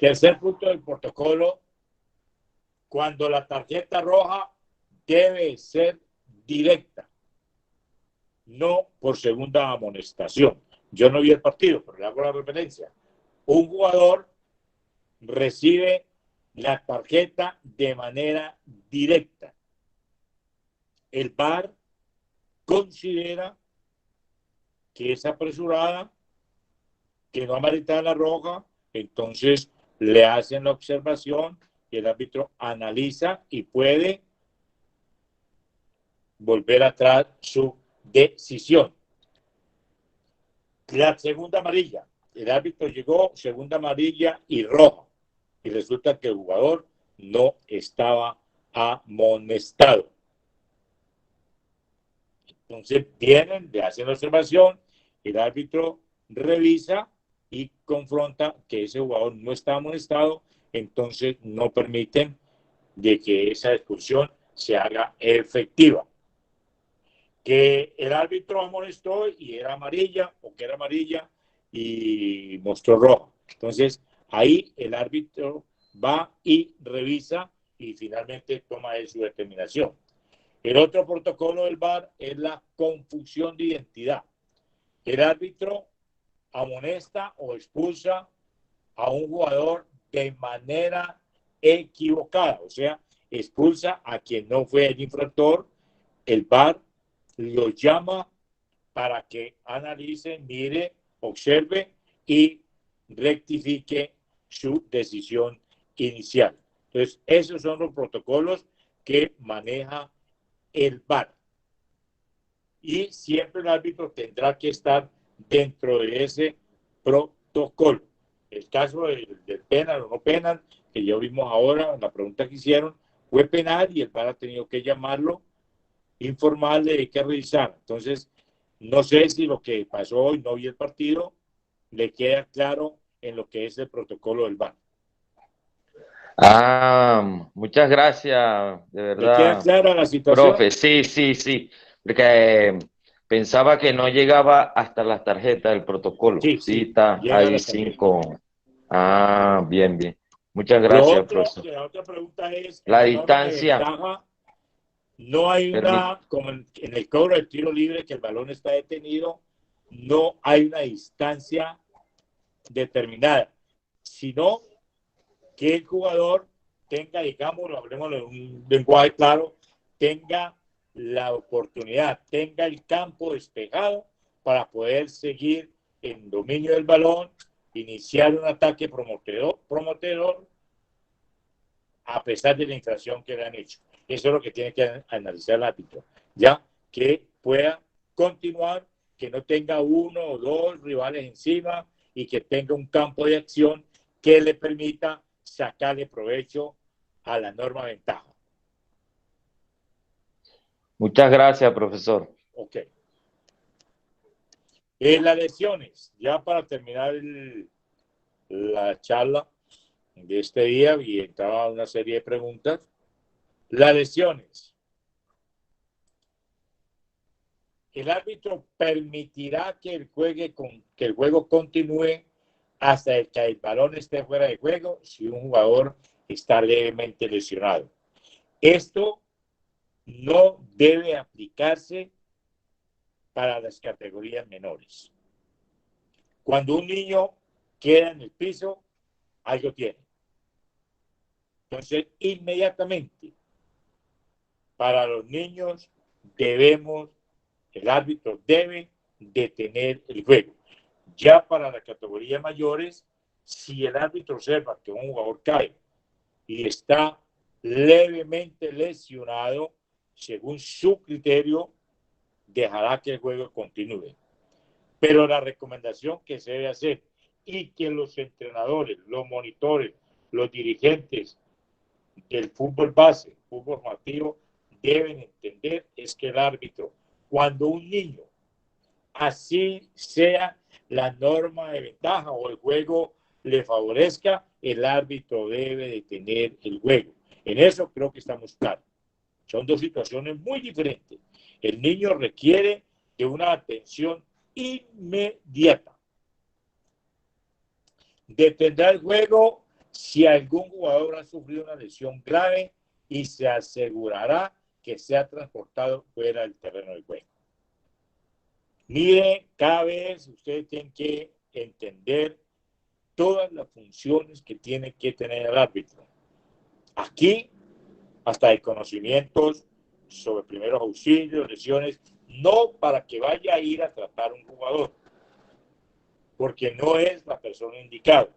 B: Tercer punto del protocolo, cuando la tarjeta roja debe ser directa, no por segunda amonestación. Yo no vi el partido, pero le hago la referencia. Un jugador recibe la tarjeta de manera directa. El VAR considera que es apresurada, que no amerita la roja, entonces le hacen la observación y el árbitro analiza y puede volver atrás su decisión. La segunda amarilla, el árbitro llegó, segunda amarilla y roja, y resulta que el jugador no estaba amonestado. Entonces vienen, le hacen la observación, el árbitro revisa y confronta que ese jugador no está amonestado, entonces no permiten de que esa expulsión se haga efectiva. Que el árbitro amonestó y era amarilla, o que era amarilla y mostró roja. Entonces ahí el árbitro va y revisa y finalmente toma su determinación. El otro protocolo del VAR es la confusión de identidad. El árbitro amonesta o expulsa a un jugador de manera equivocada, o sea, expulsa a quien no fue el infractor. El VAR lo llama para que analice, mire, observe y rectifique su decisión inicial. Entonces, esos son los protocolos que maneja el VAR. Y siempre el árbitro tendrá que estar dentro de ese protocolo. El caso del penal o no penal, que ya vimos ahora, la pregunta que hicieron, fue penal y el VAR ha tenido que llamarlo, informarle de que revisar. Entonces, no sé si lo que pasó hoy, no vi el partido, le queda claro en lo que es el protocolo del VAR.
J: Muchas gracias, de
B: ¿Le queda
J: verdad,
B: clara la situación?
J: profe. Sí, porque pensaba que no llegaba hasta las tarjetas del protocolo. Sí, está ahí 5. Bien. Muchas gracias, profesor.
B: La otra pregunta es, en
J: La
B: la norma de
J: distancia.
B: ventaja, no hay una, como en el cobro del tiro libre, que el balón está detenido, no hay una distancia determinada, sino que el jugador tenga, digamos, hablemos de un lenguaje claro, tenga la oportunidad, tenga el campo despejado para poder seguir en dominio del balón, iniciar un ataque prometedor a pesar de la infracción que le han hecho. Eso es lo que tiene que analizar el árbitro, ya que pueda continuar, que no tenga uno o dos rivales encima y que tenga un campo de acción que le permita sacarle provecho a la norma de ventaja.
J: Muchas gracias, profesor.
B: Ok. En las lesiones, ya para terminar la charla de este día, y entraba una serie de preguntas. Las lesiones. El árbitro permitirá que el juego continúe hasta que el balón esté fuera de juego si un jugador está levemente lesionado. Esto no debe aplicarse para las categorías menores. Cuando un niño queda en el piso, algo tiene. Entonces, inmediatamente, para los niños el árbitro debe detener el juego. Ya para las categorías mayores, si el árbitro observa que un jugador cae y está levemente lesionado, según su criterio, dejará que el juego continúe. Pero la recomendación que se debe hacer y que los entrenadores, los monitores, los dirigentes del fútbol base, fútbol formativo, deben entender es que el árbitro, cuando un niño, así sea la norma de ventaja o el juego le favorezca, el árbitro debe detener el juego. En eso creo que estamos claros. Son dos situaciones muy diferentes. El niño requiere de una atención inmediata. Detendrá el juego si algún jugador ha sufrido una lesión grave y se asegurará que sea transportado fuera del terreno de juego. Mire, cada vez ustedes tienen que entender todas las funciones que tiene que tener el árbitro. Aquí, hasta de conocimientos sobre primeros auxilios, lesiones, no para que vaya a ir a tratar a un jugador, porque no es la persona indicada.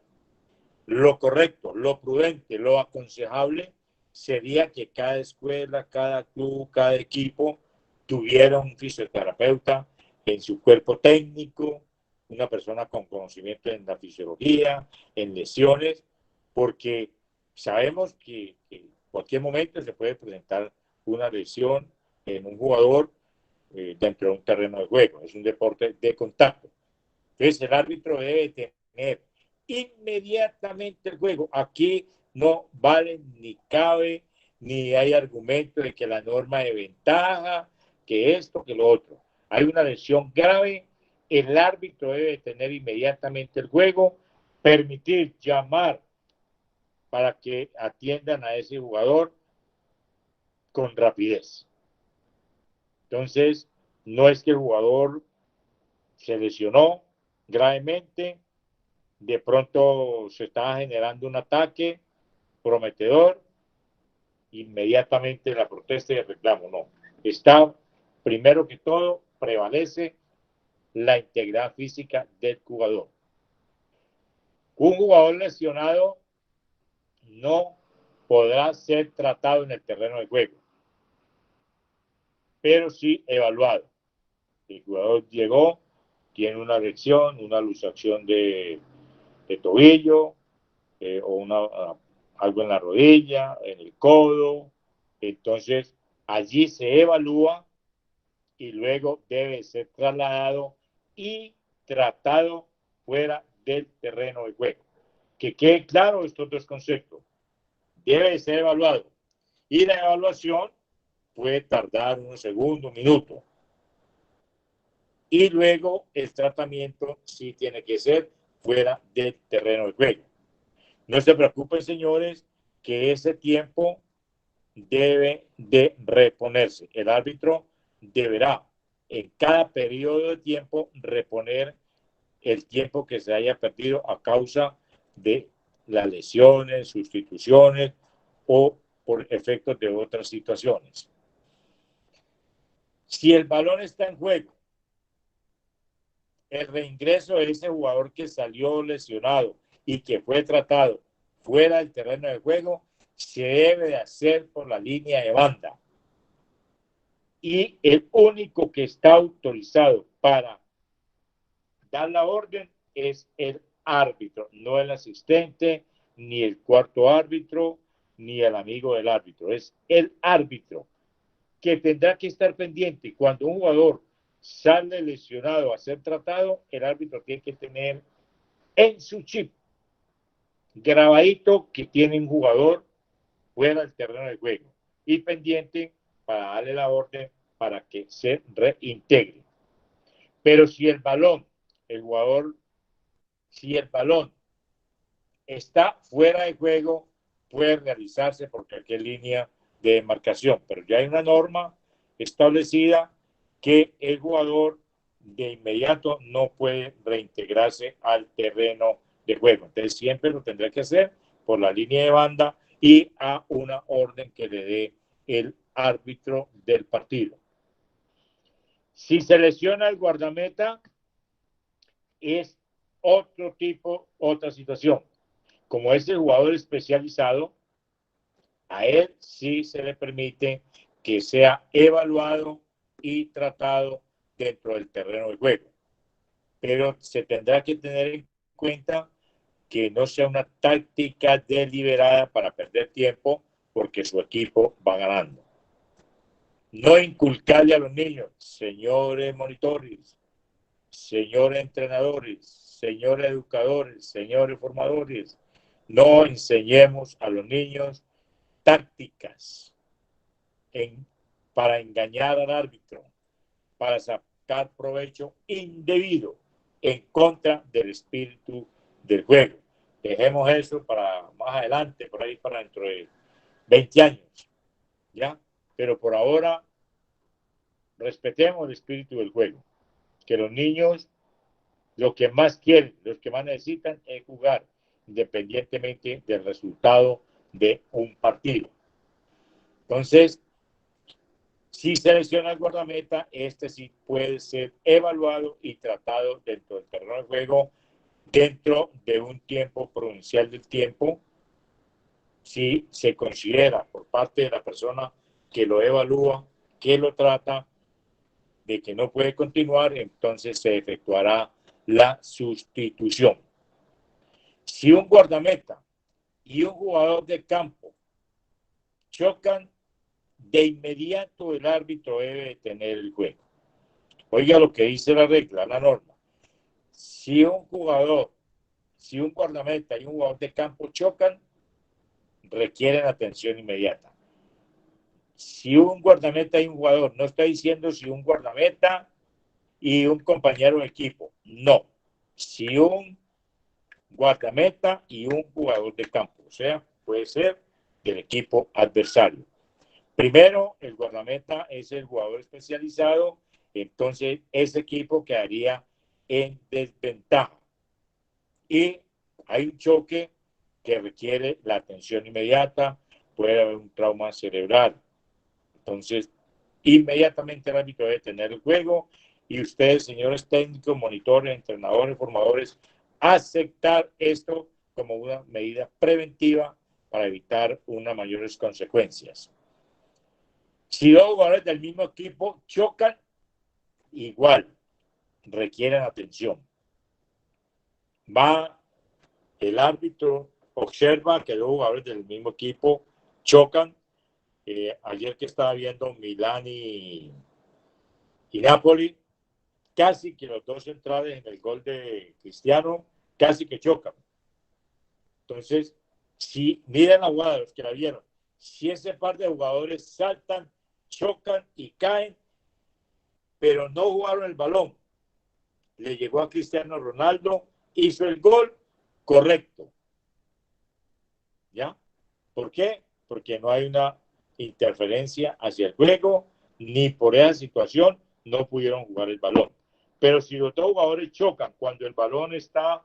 B: Lo correcto, lo prudente, lo aconsejable sería que cada escuela, cada club, cada equipo tuviera un fisioterapeuta en su cuerpo técnico, una persona con conocimiento en la fisiología, en lesiones, porque sabemos que en cualquier momento se puede presentar una lesión en un jugador dentro de un terreno de juego. Es un deporte de contacto. Entonces el árbitro debe tener inmediatamente el juego. Aquí no vale ni cabe, ni hay argumento de que la norma de ventaja, que esto, que lo otro. Hay una lesión grave, el árbitro debe tener inmediatamente el juego, permitir llamar para que atiendan a ese jugador con rapidez. Entonces, no es que el jugador se lesionó gravemente, de pronto se estaba generando un ataque prometedor, inmediatamente la protesta y el reclamo, no. Está, primero que todo, prevalece la integridad física del jugador. Un jugador lesionado no podrá ser tratado en el terreno de juego, pero sí evaluado. El jugador llegó, tiene una lesión, una luxación de tobillo, o algo en la rodilla, en el codo. Entonces, allí se evalúa y luego debe ser trasladado y tratado fuera del terreno de juego. Que quede claro estos dos conceptos. Debe ser evaluado. Y la evaluación puede tardar unos segundos, minutos. Y luego el tratamiento sí tiene que ser fuera del terreno de juego. No se preocupen, señores, que ese tiempo debe de reponerse. El árbitro deberá en cada periodo de tiempo reponer el tiempo que se haya perdido a causa de las lesiones, sustituciones o por efectos de otras situaciones. Si el balón está en juego, el reingreso de ese jugador que salió lesionado y que fue tratado fuera del terreno de juego se debe de hacer por la línea de banda. Y el único que está autorizado para dar la orden es el árbitro, no el asistente, ni el cuarto árbitro, ni el amigo del árbitro. Es el árbitro que tendrá que estar pendiente. Cuando un jugador sale lesionado a ser tratado, el árbitro tiene que tener en su chip grabadito que tiene un jugador fuera del terreno de juego y pendiente para darle la orden para que se reintegre. Pero si el balón, si el balón está fuera de juego, puede realizarse por cualquier línea de demarcación, pero ya hay una norma establecida que el jugador de inmediato no puede reintegrarse al terreno de juego. Entonces siempre lo tendrá que hacer por la línea de banda y a una orden que le dé el árbitro del partido. Si se lesiona el guardameta, es otro tipo, otra situación. Como es el jugador especializado, a él sí se le permite que sea evaluado y tratado dentro del terreno de juego. Pero se tendrá que tener en cuenta que no sea una táctica deliberada para perder tiempo porque su equipo va ganando. No inculcarle a los niños, señores monitores, señores entrenadores, señores educadores, señores formadores, no enseñemos a los niños tácticas para engañar al árbitro, para sacar provecho indebido en contra del espíritu del juego. Dejemos eso para más adelante, por ahí para dentro de 20 años, ¿ya? Pero por ahora, respetemos el espíritu del juego. Que los niños, lo que más quieren, los que más necesitan es jugar, independientemente del resultado de un partido. Entonces, si selecciona el guardameta, este sí puede ser evaluado y tratado dentro del terreno de juego dentro de un tiempo prudencial del tiempo, si se considera por parte de la persona que lo evalúa, que lo trata, de que no puede continuar, entonces se efectuará la sustitución. Si un guardameta y un jugador de campo chocan, de inmediato el árbitro debe detener el juego. Oiga lo que dice la regla, la norma. Si un guardameta y un jugador de campo chocan, requieren atención inmediata. Si un guardameta y un jugador, no está diciendo si un guardameta y un compañero de equipo, no. Si un guardameta y un jugador de campo, o sea, puede ser del equipo adversario. Primero, el guardameta es el jugador especializado, entonces ese equipo quedaría en desventaja. Y hay un choque que requiere la atención inmediata, puede haber un trauma cerebral. Entonces, inmediatamente el árbitro debe tener el juego y ustedes, señores técnicos, monitores, entrenadores, formadores, aceptar esto como una medida preventiva para evitar unas mayores consecuencias. Si dos jugadores del mismo equipo chocan, igual, requieren atención. Va el árbitro, observa que dos jugadores del mismo equipo chocan. Ayer que estaba viendo Milán y Napoli, casi que los dos centrales en el gol de Cristiano, casi que chocan. Entonces, si miren la jugada, los que la vieron, si ese par de jugadores saltan, chocan y caen, pero no jugaron el balón, le llegó a Cristiano Ronaldo, hizo el gol correcto. ¿Ya? ¿Por qué? Porque no hay una interferencia hacia el juego, ni por esa situación no pudieron jugar el balón. Pero si los dos jugadores chocan cuando el balón está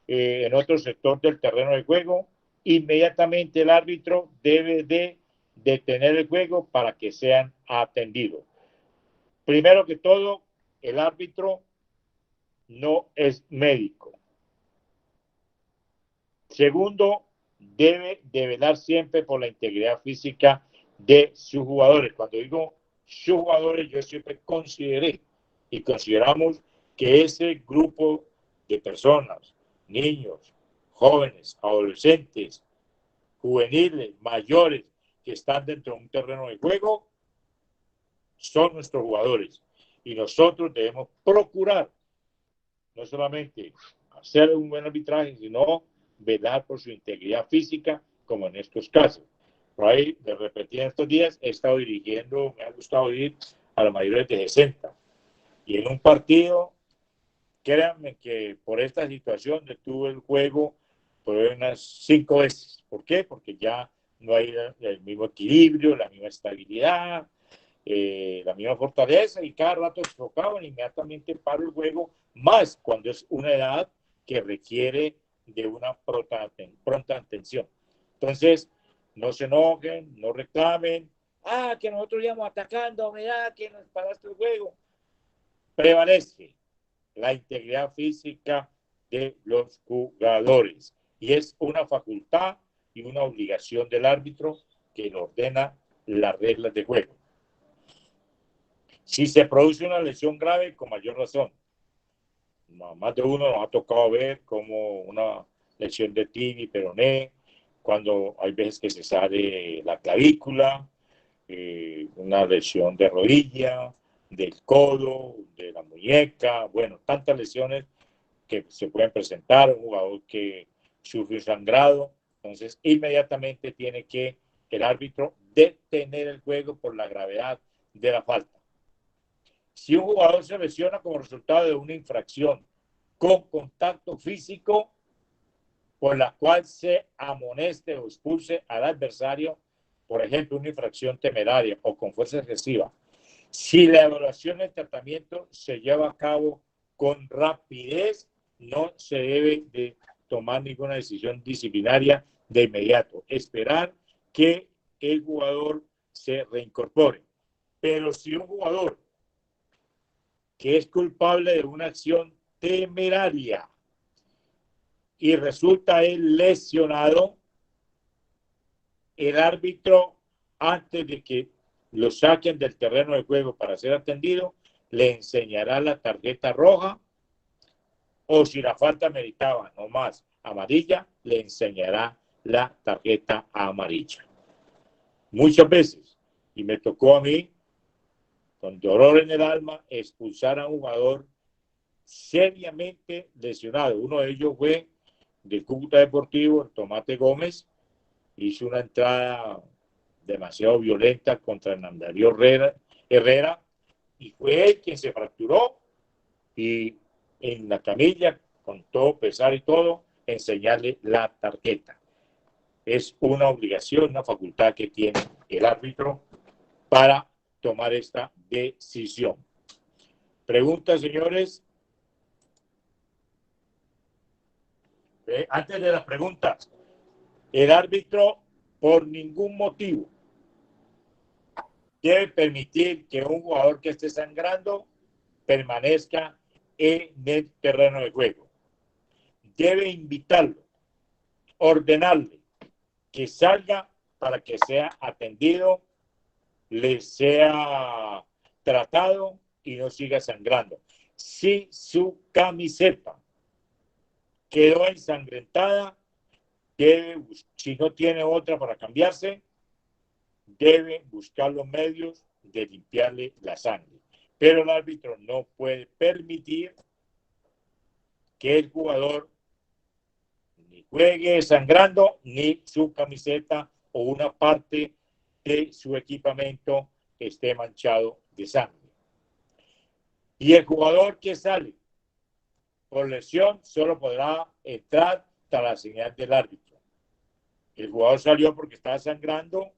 B: en otro sector del terreno de juego, inmediatamente el árbitro debe de detener el juego para que sean atendidos. Primero que todo, el árbitro no es médico. Segundo, debe de velar siempre por la integridad física de sus jugadores. Cuando digo sus jugadores, yo siempre consideré y consideramos que ese grupo de personas, niños, jóvenes, adolescentes, juveniles, mayores, que están dentro de un terreno de juego, son nuestros jugadores. Y nosotros debemos procurar no solamente hacer un buen arbitraje, sino velar por su integridad física, como en estos casos. Por ahí, de repetir en estos días, he estado dirigiendo, me ha gustado ir a los mayores de 60. Y en un partido, créanme que por esta situación detuve el juego por unas 5 veces. ¿Por qué? Porque ya no hay el mismo equilibrio, la misma estabilidad, la misma fortaleza, y cada rato se tocaban, inmediatamente paro el juego, más cuando es una edad que requiere de una pronta atención. Entonces, no se enojen, no reclamen, que nosotros íbamos atacando, mira, que nos paraste el juego. Prevalece la integridad física de los jugadores y es una facultad y una obligación del árbitro que le ordena las reglas de juego. Si se produce una lesión grave, con mayor razón. Más de uno nos ha tocado ver como una lesión de tibia y peroné, cuando hay veces que se sale la clavícula, una lesión de rodilla, del codo, de la muñeca, bueno, tantas lesiones que se pueden presentar, un jugador que sufre un sangrado, entonces inmediatamente tiene que el árbitro detener el juego por la gravedad de la falta. Si un jugador se lesiona como resultado de una infracción con contacto físico por la cual se amoneste o expulse al adversario, por ejemplo, una infracción temeraria o con fuerza excesiva, si la evaluación del tratamiento se lleva a cabo con rapidez, no se debe de tomar ninguna decisión disciplinaria de inmediato. Esperar que el jugador se reincorpore. Pero si un jugador que es culpable de una acción temeraria y resulta él lesionado, el árbitro, antes de que lo saquen del terreno de juego para ser atendido, le enseñará la tarjeta roja, o si la falta meritaba no más amarilla, le enseñará la tarjeta amarilla. Muchas veces, y me tocó a mí, con dolor en el alma, expulsar a un jugador seriamente lesionado. Uno de ellos fue del Cúcuta Deportivo, el Tomate Gómez, hizo una entrada demasiado violenta contra Hernandario Herrera, y fue él quien se fracturó, y en la camilla, con todo pesar y todo, enseñarle la tarjeta. Es una obligación, una facultad que tiene el árbitro para tomar esta decisión. Preguntas, señores. Antes de las preguntas, el árbitro por ningún motivo debe permitir que un jugador que esté sangrando permanezca en el terreno de juego. Debe invitarlo, ordenarle que salga para que sea atendido, le sea tratado y no siga sangrando. Si su camiseta quedó ensangrentada, si no tiene otra para cambiarse, debe buscar los medios de limpiarle la sangre. Pero el árbitro no puede permitir que el jugador ni juegue sangrando, ni su camiseta o una parte de su equipamiento esté manchado de sangre. Y el jugador que sale por lesión solo podrá entrar tras la señal del árbitro. El jugador salió porque estaba sangrando,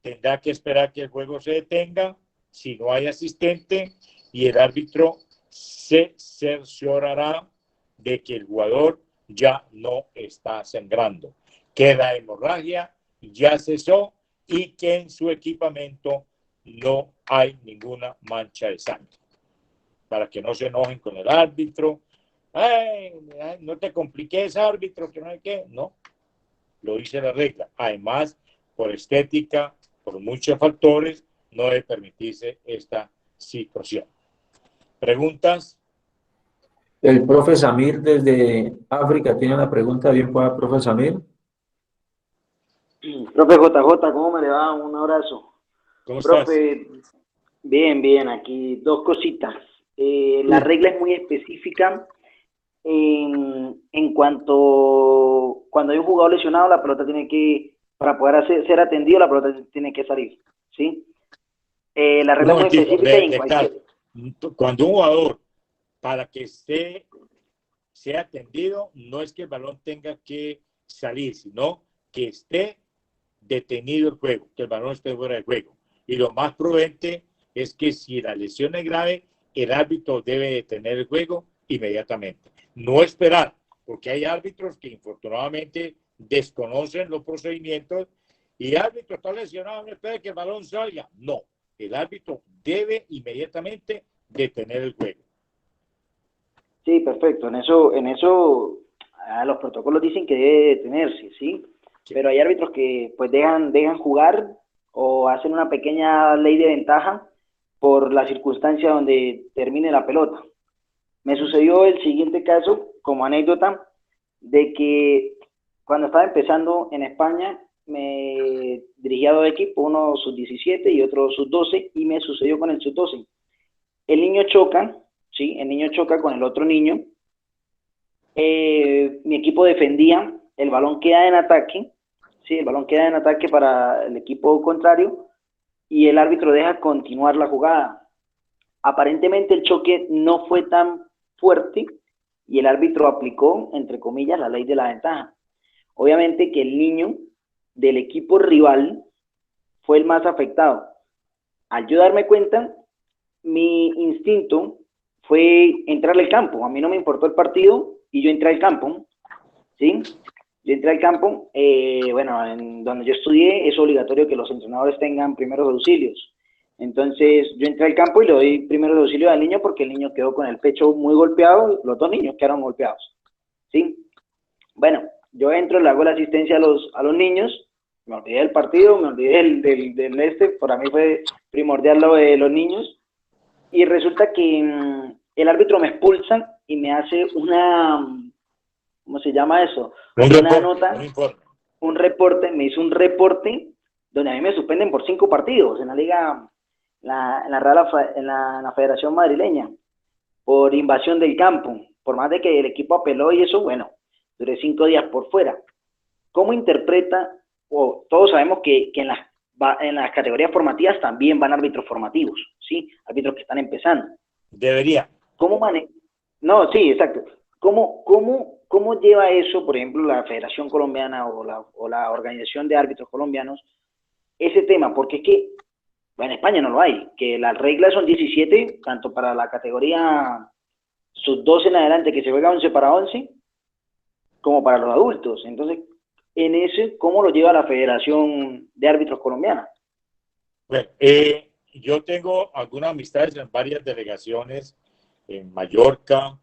B: tendrá que esperar que el juego se detenga si no hay asistente, y el árbitro se cerciorará de que el jugador ya no está sangrando, que la hemorragia ya cesó y que en su equipamiento no hay ninguna mancha de sangre, para que no se enojen con el árbitro. Ay, no te compliques, árbitro, que no hay que. No, lo dice la regla. Además, por estética, por muchos factores, no debe permitirse esta situación. ¿Preguntas?
A: El profe Samir desde África tiene una pregunta. Bien, pueda, profe Samir.
K: Profe JJ, ¿cómo me le va? Un abrazo.
B: ¿Cómo
K: profe,
B: estás?
K: Bien, aquí dos cositas. La regla es muy específica en cuanto cuando hay un jugador lesionado, la pelota tiene que, para poder ser atendido, la pelota tiene que salir, ¿sí? La regla es muy específica y en cualquier...
B: Cuando un jugador, para que sea atendido, no es que el balón tenga que salir, sino que esté detenido el juego, que el balón esté fuera del juego. Y lo más prudente es que si la lesión es grave, el árbitro debe detener el juego inmediatamente. No esperar, porque hay árbitros que infortunadamente desconocen los procedimientos, y el árbitro está lesionado, no espera que el balón salga. No, el árbitro debe inmediatamente detener el juego.
K: Sí, perfecto. En eso los protocolos dicen que debe detenerse, ¿sí? Pero hay árbitros que pues dejan jugar o hacen una pequeña ley de ventaja por la circunstancia donde termine la pelota. Me sucedió el siguiente caso, como anécdota, de que cuando estaba empezando en España, me dirigía a dos equipos, uno sub-17 y otro sub-12, y me sucedió con el sub-12. El niño choca, ¿sí? El niño choca con el otro niño. Mi equipo defendía, el balón queda en ataque, ¿sí? El balón queda en ataque para el equipo contrario, y el árbitro deja continuar la jugada. Aparentemente el choque no fue tan fuerte, y el árbitro aplicó, entre comillas, la ley de la ventaja. Obviamente que el niño del equipo rival fue el más afectado. Al yo darme cuenta, mi instinto fue entrar al campo. A mí no me importó el partido y yo entré al campo, ¿sí? Yo entré al campo, bueno, en donde yo estudié es obligatorio que los entrenadores tengan primeros auxilios. Entonces yo entré al campo y le doy primeros auxilios al niño porque el niño quedó con el pecho muy golpeado, los dos niños quedaron golpeados, ¿sí? Bueno, yo entro, le hago la asistencia a los niños, me olvidé del partido, me olvidé del para mí fue primordial lo de los niños, y resulta que el árbitro me expulsa y me hace una, ¿cómo se llama eso? Una nota, un reporte, me hizo un reporte donde a mí me suspenden por 5 partidos en la liga, en la Federación Madrileña, por invasión del campo, por más de que el equipo apeló y eso, bueno, duré 5 días por fuera. ¿Cómo interpreta? Todos sabemos que en las categorías formativas también van árbitros formativos, ¿sí? Árbitros que están empezando.
B: Debería.
K: ¿Cómo No, sí, exacto. ¿Cómo lleva eso, por ejemplo, la Federación Colombiana o la Organización de Árbitros Colombianos, ese tema? Porque es que, bueno, en España no lo hay, que las reglas son 17, tanto para la categoría sub-12 en adelante, que se juega 11 para 11, como para los adultos. Entonces, en ese, ¿cómo lo lleva la Federación de Árbitros Colombiana?
B: Bueno, yo tengo algunas amistades en varias delegaciones, en Mallorca,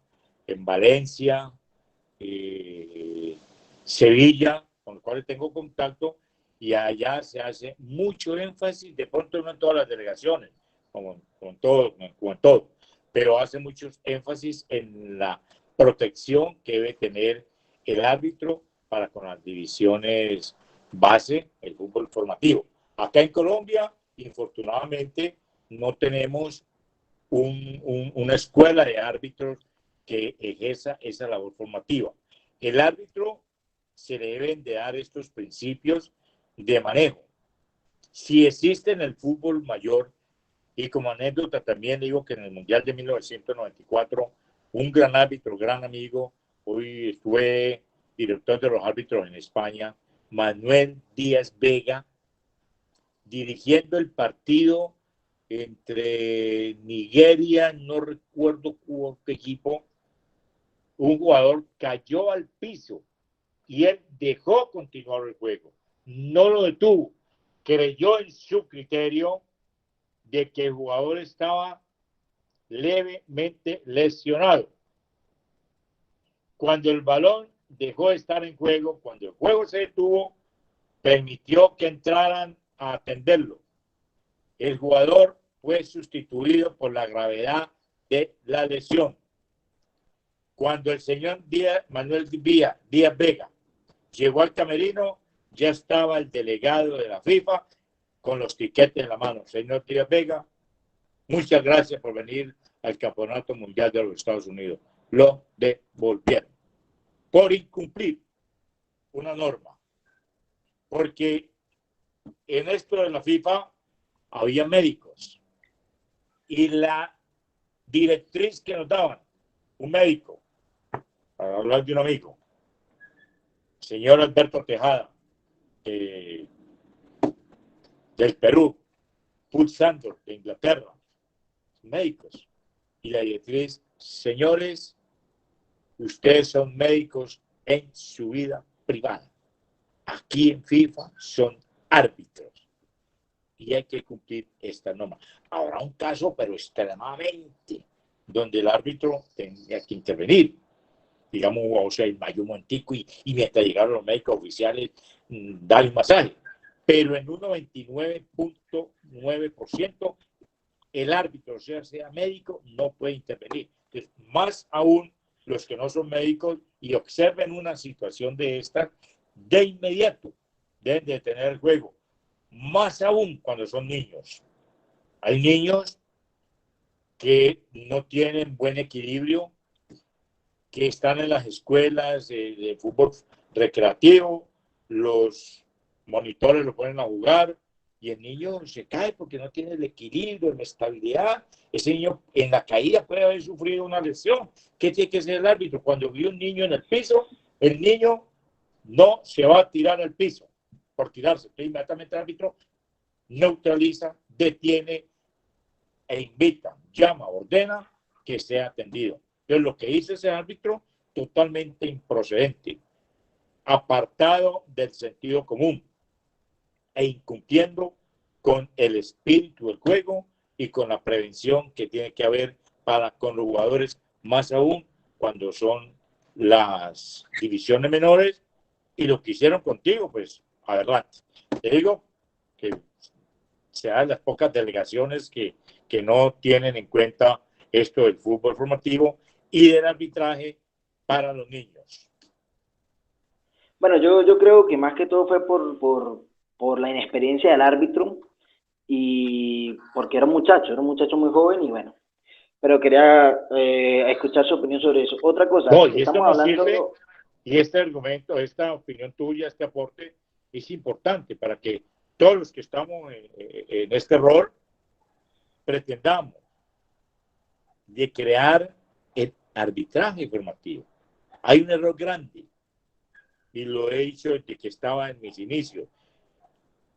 B: en Valencia, Sevilla, con los cuales tengo contacto, y allá se hace mucho énfasis, de pronto no en todas las delegaciones, como en todo, pero hace mucho énfasis en la protección que debe tener el árbitro para con las divisiones base, el fútbol formativo. Acá en Colombia, infortunadamente, no tenemos una escuela de árbitros que ejerza esa labor formativa. El árbitro se le deben de dar estos principios de manejo. Si existe en el fútbol mayor, y como anécdota también digo que en el Mundial de 1994, un gran árbitro, gran amigo, hoy estuve director de los árbitros en España, Manuel Díaz Vega, dirigiendo el partido entre Nigeria, no recuerdo qué equipo, un jugador cayó al piso y él dejó continuar el juego, no lo detuvo, creyó en su criterio de que el jugador estaba levemente lesionado. Cuando el balón dejó de estar en juego, cuando el juego se detuvo, permitió que entraran a atenderlo. El jugador fue sustituido por la gravedad de la lesión. Cuando el señor Manuel Díaz Vega llegó al camerino, ya estaba el delegado de la FIFA con los tiquetes en la mano. Señor Díaz Vega, muchas gracias por venir al Campeonato Mundial de los Estados Unidos. Lo devolvieron por incumplir una norma. Porque en esto de la FIFA había médicos y la directriz que nos daban, un médico, para hablar de un amigo, señor Alberto Tejada, del Perú, Put Sandor de Inglaterra, médicos, y la directriz, señores, ustedes son médicos en su vida privada. Aquí en FIFA son árbitros y hay que cumplir esta norma. Habrá un caso, pero extremadamente, donde el árbitro tenía que intervenir. Digamos, o sea, el mayor momentico y mientras llegaron los médicos oficiales, darle un masaje. pero en un 99.9% el árbitro, sea médico, no puede intervenir. Entonces, más aún los que no son médicos y observen una situación de esta, de inmediato deben detener el juego. Más aún cuando son niños. Hay niños que no tienen buen equilibrio, que están en las escuelas de fútbol recreativo, los monitores lo ponen a jugar y el niño se cae porque no tiene el equilibrio, la estabilidad. Ese niño en la caída puede haber sufrido una lesión. ¿Qué tiene que hacer el árbitro? Cuando ve un niño en el piso, el niño no se va a tirar al piso por tirarse. Entonces, inmediatamente el árbitro neutraliza, detiene e invita, llama, ordena que sea atendido. Entonces, lo que hizo ese árbitro, totalmente improcedente, apartado del sentido común e incumpliendo con el espíritu del juego y con la prevención que tiene que haber para con los jugadores, más aún cuando son las divisiones menores. Y lo que hicieron contigo, pues adelante. Te digo que sean las pocas delegaciones que no tienen en cuenta esto del fútbol formativo y del arbitraje para los niños.
K: Bueno, yo creo que más que todo fue por la inexperiencia del árbitro y porque era un muchacho muy joven y bueno, pero quería escuchar su opinión sobre eso. Otra cosa,
B: No, y esto
K: estamos
B: no
K: hablando...
B: sirve, y este argumento, esta opinión tuya, este aporte es importante para que todos los que estamos en este rol pretendamos de crear el arbitraje formativo. Hay un error grande, y lo he dicho desde que estaba en mis inicios,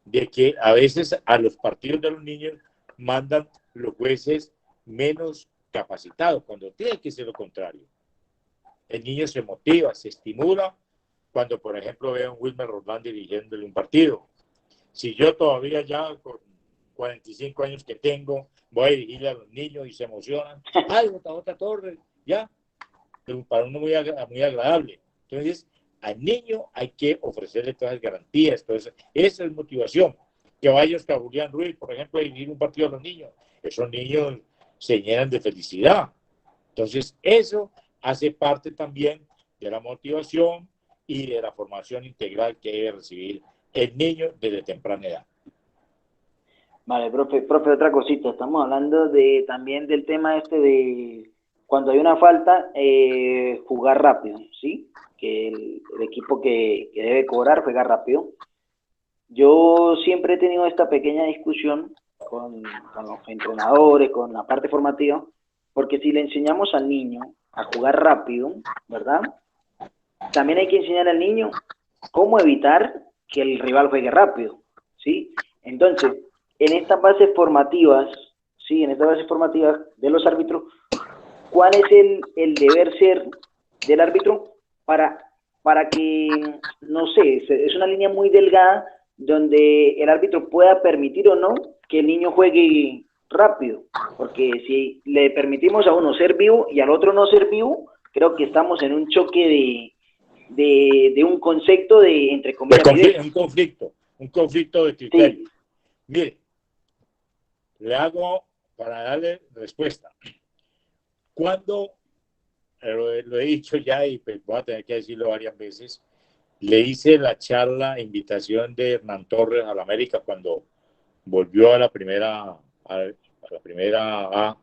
B: de que a veces a los partidos de los niños mandan los jueces menos capacitados, cuando tiene que ser lo contrario. El niño se motiva, se estimula, cuando por ejemplo ve a un Wilmer Roldán dirigiéndole un partido. Si yo todavía ya con 45 años que tengo, voy a dirigirle a los niños y se emocionan, ¡ay, otra torre! Ya, pero para uno muy agradable. Entonces, al niño hay que ofrecerle todas las garantías. Entonces, esa es motivación. Que vaya Oscar Julián Ruiz, por ejemplo, a dirigir un partido a los niños. Esos niños se llenan de felicidad. Entonces, eso hace parte también de la motivación y de la formación integral que debe recibir el niño desde temprana edad.
K: Vale, profe, otra cosita. Estamos hablando también del tema este de cuando hay una falta, jugar rápido, ¿sí? Que el equipo que debe cobrar juega rápido. Yo siempre he tenido esta pequeña discusión con los entrenadores, con la parte formativa, porque si le enseñamos al niño a jugar rápido, ¿verdad? También hay que enseñar al niño cómo evitar que el rival juegue rápido, ¿sí? Entonces, en estas bases formativas, ¿sí? En estas bases formativas de los árbitros, ¿cuál es el deber ser del árbitro para que, no sé, es una línea muy delgada donde el árbitro pueda permitir o no que el niño juegue rápido? Porque si le permitimos a uno ser vivo y al otro no ser vivo, creo que estamos en un choque de un concepto de, entre comillas,
B: un conflicto de criterio.
K: Sí.
B: Mire, le hago para darle respuesta. Cuando, lo he dicho ya y pues voy a tener que decirlo varias veces, le hice la charla, invitación de Hernán Torres a la América cuando volvió a la primera A,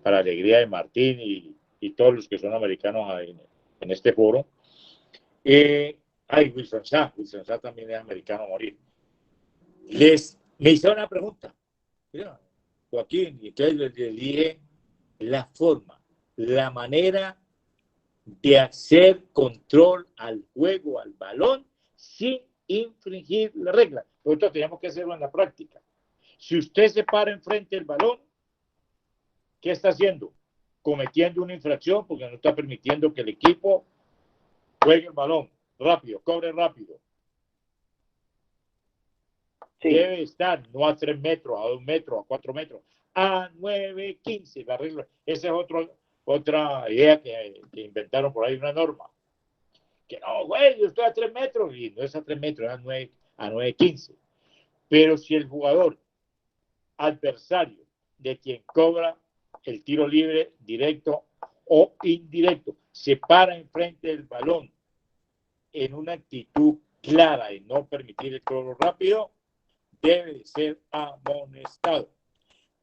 B: para alegría de Martín y todos los que son americanos en este foro. Wilson Sá también es americano a morir. Me hizo una pregunta, mira, Joaquín, y entonces le dije la forma, la manera de hacer control al juego, al balón, sin infringir la regla. Nosotros tenemos que hacerlo en la práctica. Si usted se para enfrente del balón, ¿qué está haciendo? Cometiendo una infracción porque no está permitiendo que el equipo juegue el balón rápido, cobre rápido. Sí. Debe estar no a 3 metros, a 2 metros, a 4 metros, a 9, 15. La regla. Esa es otra idea que inventaron por ahí, una norma. Que no, güey, yo estoy a 3 metros y no es a 3 metros, es a 9, 15. Pero si el jugador adversario de quien cobra el tiro libre directo o indirecto se para enfrente del balón en una actitud clara de no permitir el cobro rápido, debe de ser amonestado.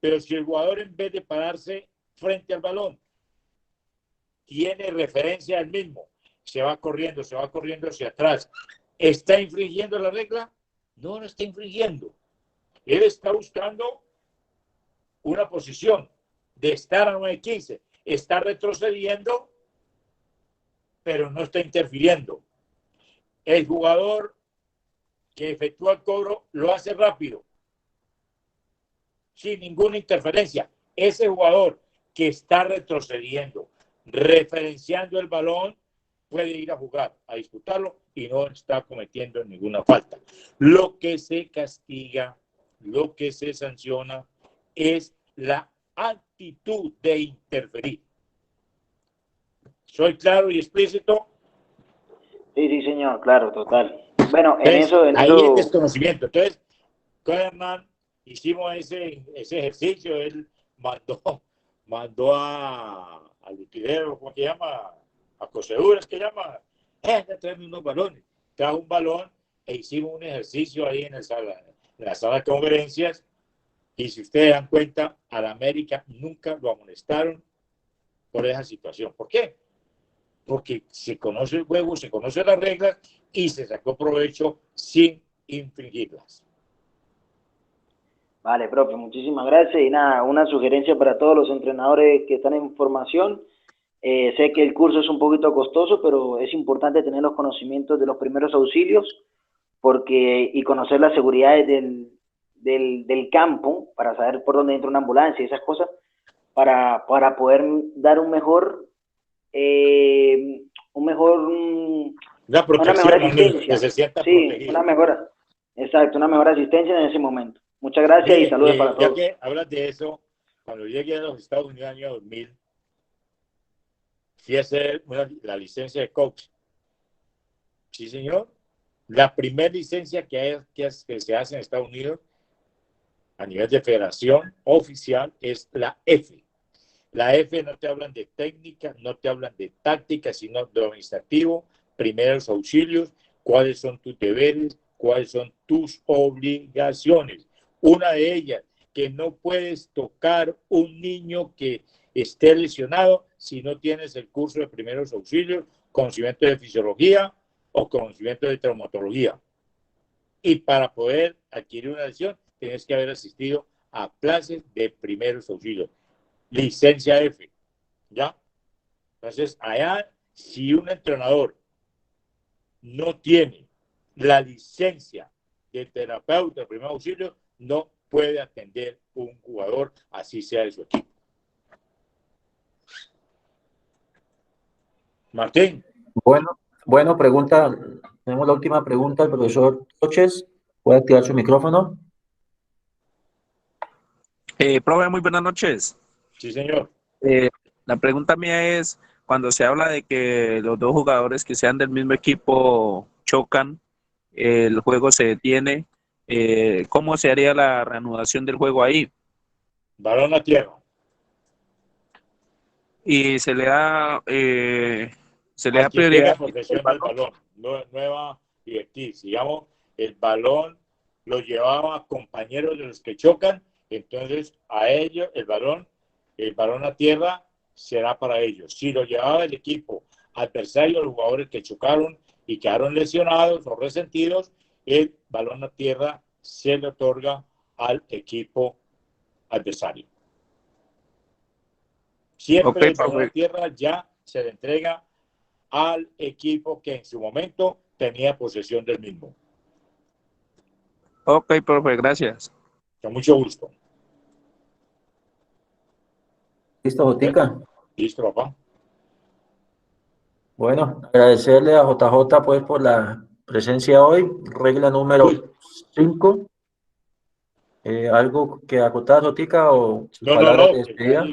B: Pero si el jugador, en vez de pararse frente al balón, tiene referencia al mismo, se va corriendo hacia atrás, ¿está infringiendo la regla? No, no está infringiendo. Él está buscando una posición de estar a 9-15, está retrocediendo, pero no está interfiriendo. El jugador que efectúa el cobro lo hace rápido, sin ninguna interferencia. Ese jugador que está retrocediendo, referenciando el balón, puede ir a jugar, a disputarlo y no está cometiendo ninguna falta. Lo que se castiga, lo que se sanciona es la actitud de interferir. ¿Soy claro y explícito?
K: Sí, sí, señor, claro, total. Bueno,
B: Entonces,
K: en
B: ahí
K: eso...
B: es desconocimiento. Entonces, Koeman, hicimos ese ejercicio, él mandó al utilero, ¿cómo se llama? A Coseduras, que llama, traerme unos balones. Trajo un balón e hicimos un ejercicio ahí en la sala de conferencias. Y si ustedes dan cuenta, a la América nunca lo amonestaron por esa situación. ¿Por qué? Porque se conoce el juego, se conoce las reglas y se sacó provecho sin infringirlas.
K: Vale, profe, muchísimas gracias. Y nada, una sugerencia para todos los entrenadores que están en formación. Sé que el curso es un poquito costoso, pero es importante tener los conocimientos de los primeros auxilios y conocer las seguridades del campo para saber por dónde entra una ambulancia y esas cosas, para poder dar una mejor asistencia. Sí, una mejor asistencia en ese momento. Muchas gracias y saludos para todos.
B: Ya que hablas de eso, cuando llegué a los Estados Unidos en el año 2000, fui a hacer la licencia de coach. Sí, señor. La primera licencia que se hace en Estados Unidos a nivel de federación oficial es la F. La F no te hablan de técnica, no te hablan de táctica, sino de administrativo, primeros auxilios, cuáles son tus deberes, cuáles son tus obligaciones. Una de ellas, que no puedes tocar un niño que esté lesionado si no tienes el curso de primeros auxilios, conocimiento de fisiología o conocimiento de traumatología. Y para poder adquirir una lesión, tienes que haber asistido a clases de primeros auxilios. Licencia F, ¿ya? Entonces, allá, si un entrenador no tiene la licencia de terapeuta de primer auxilio, no puede atender un jugador, así sea de su equipo. Martín.
A: Bueno, pregunta. Tenemos la última pregunta. El profesor Toches, ¿puede activar su micrófono?
L: Profe, muy buenas noches.
B: Sí, señor.
L: La pregunta mía es, cuando se habla de que los dos jugadores que sean del mismo equipo chocan, el juego se detiene, ¿cómo se haría la reanudación del juego ahí?
B: Balón a tierra.
L: Y se le da prioridad.
B: Posesión del balón, nueva directriz. Digamos, el balón lo llevaba compañeros de los que chocan, entonces a ellos el balón a tierra será para ellos. Si lo llevaba el equipo adversario, los jugadores que chocaron y quedaron lesionados o resentidos, el balón a tierra se le otorga al equipo adversario. Siempre el balón a tierra ya se le entrega al equipo que en su momento tenía posesión del mismo.
L: Ok, profe, gracias.
B: Con mucho gusto.
A: ¿Listo, Jotica?
B: Listo, papá.
A: Bueno, agradecerle a JJ pues por la presencia hoy. Regla número 5. ¿Algo que acotar, Jotica, o sus palabras de despedida?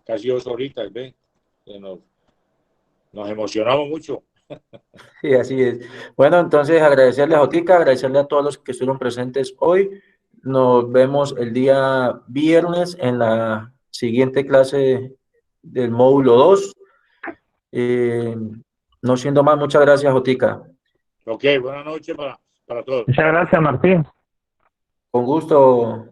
B: Casi 2 horitas, ¿ves? Nos emocionamos mucho.
A: Sí, así es. Bueno, entonces agradecerle a Jotica, agradecerle a todos los que estuvieron presentes hoy. Nos vemos el día viernes en la siguiente clase del módulo 2. No siendo más, muchas gracias, Jotica.
B: Ok, buenas noches para todos.
E: Muchas gracias, Martín.
A: Con gusto.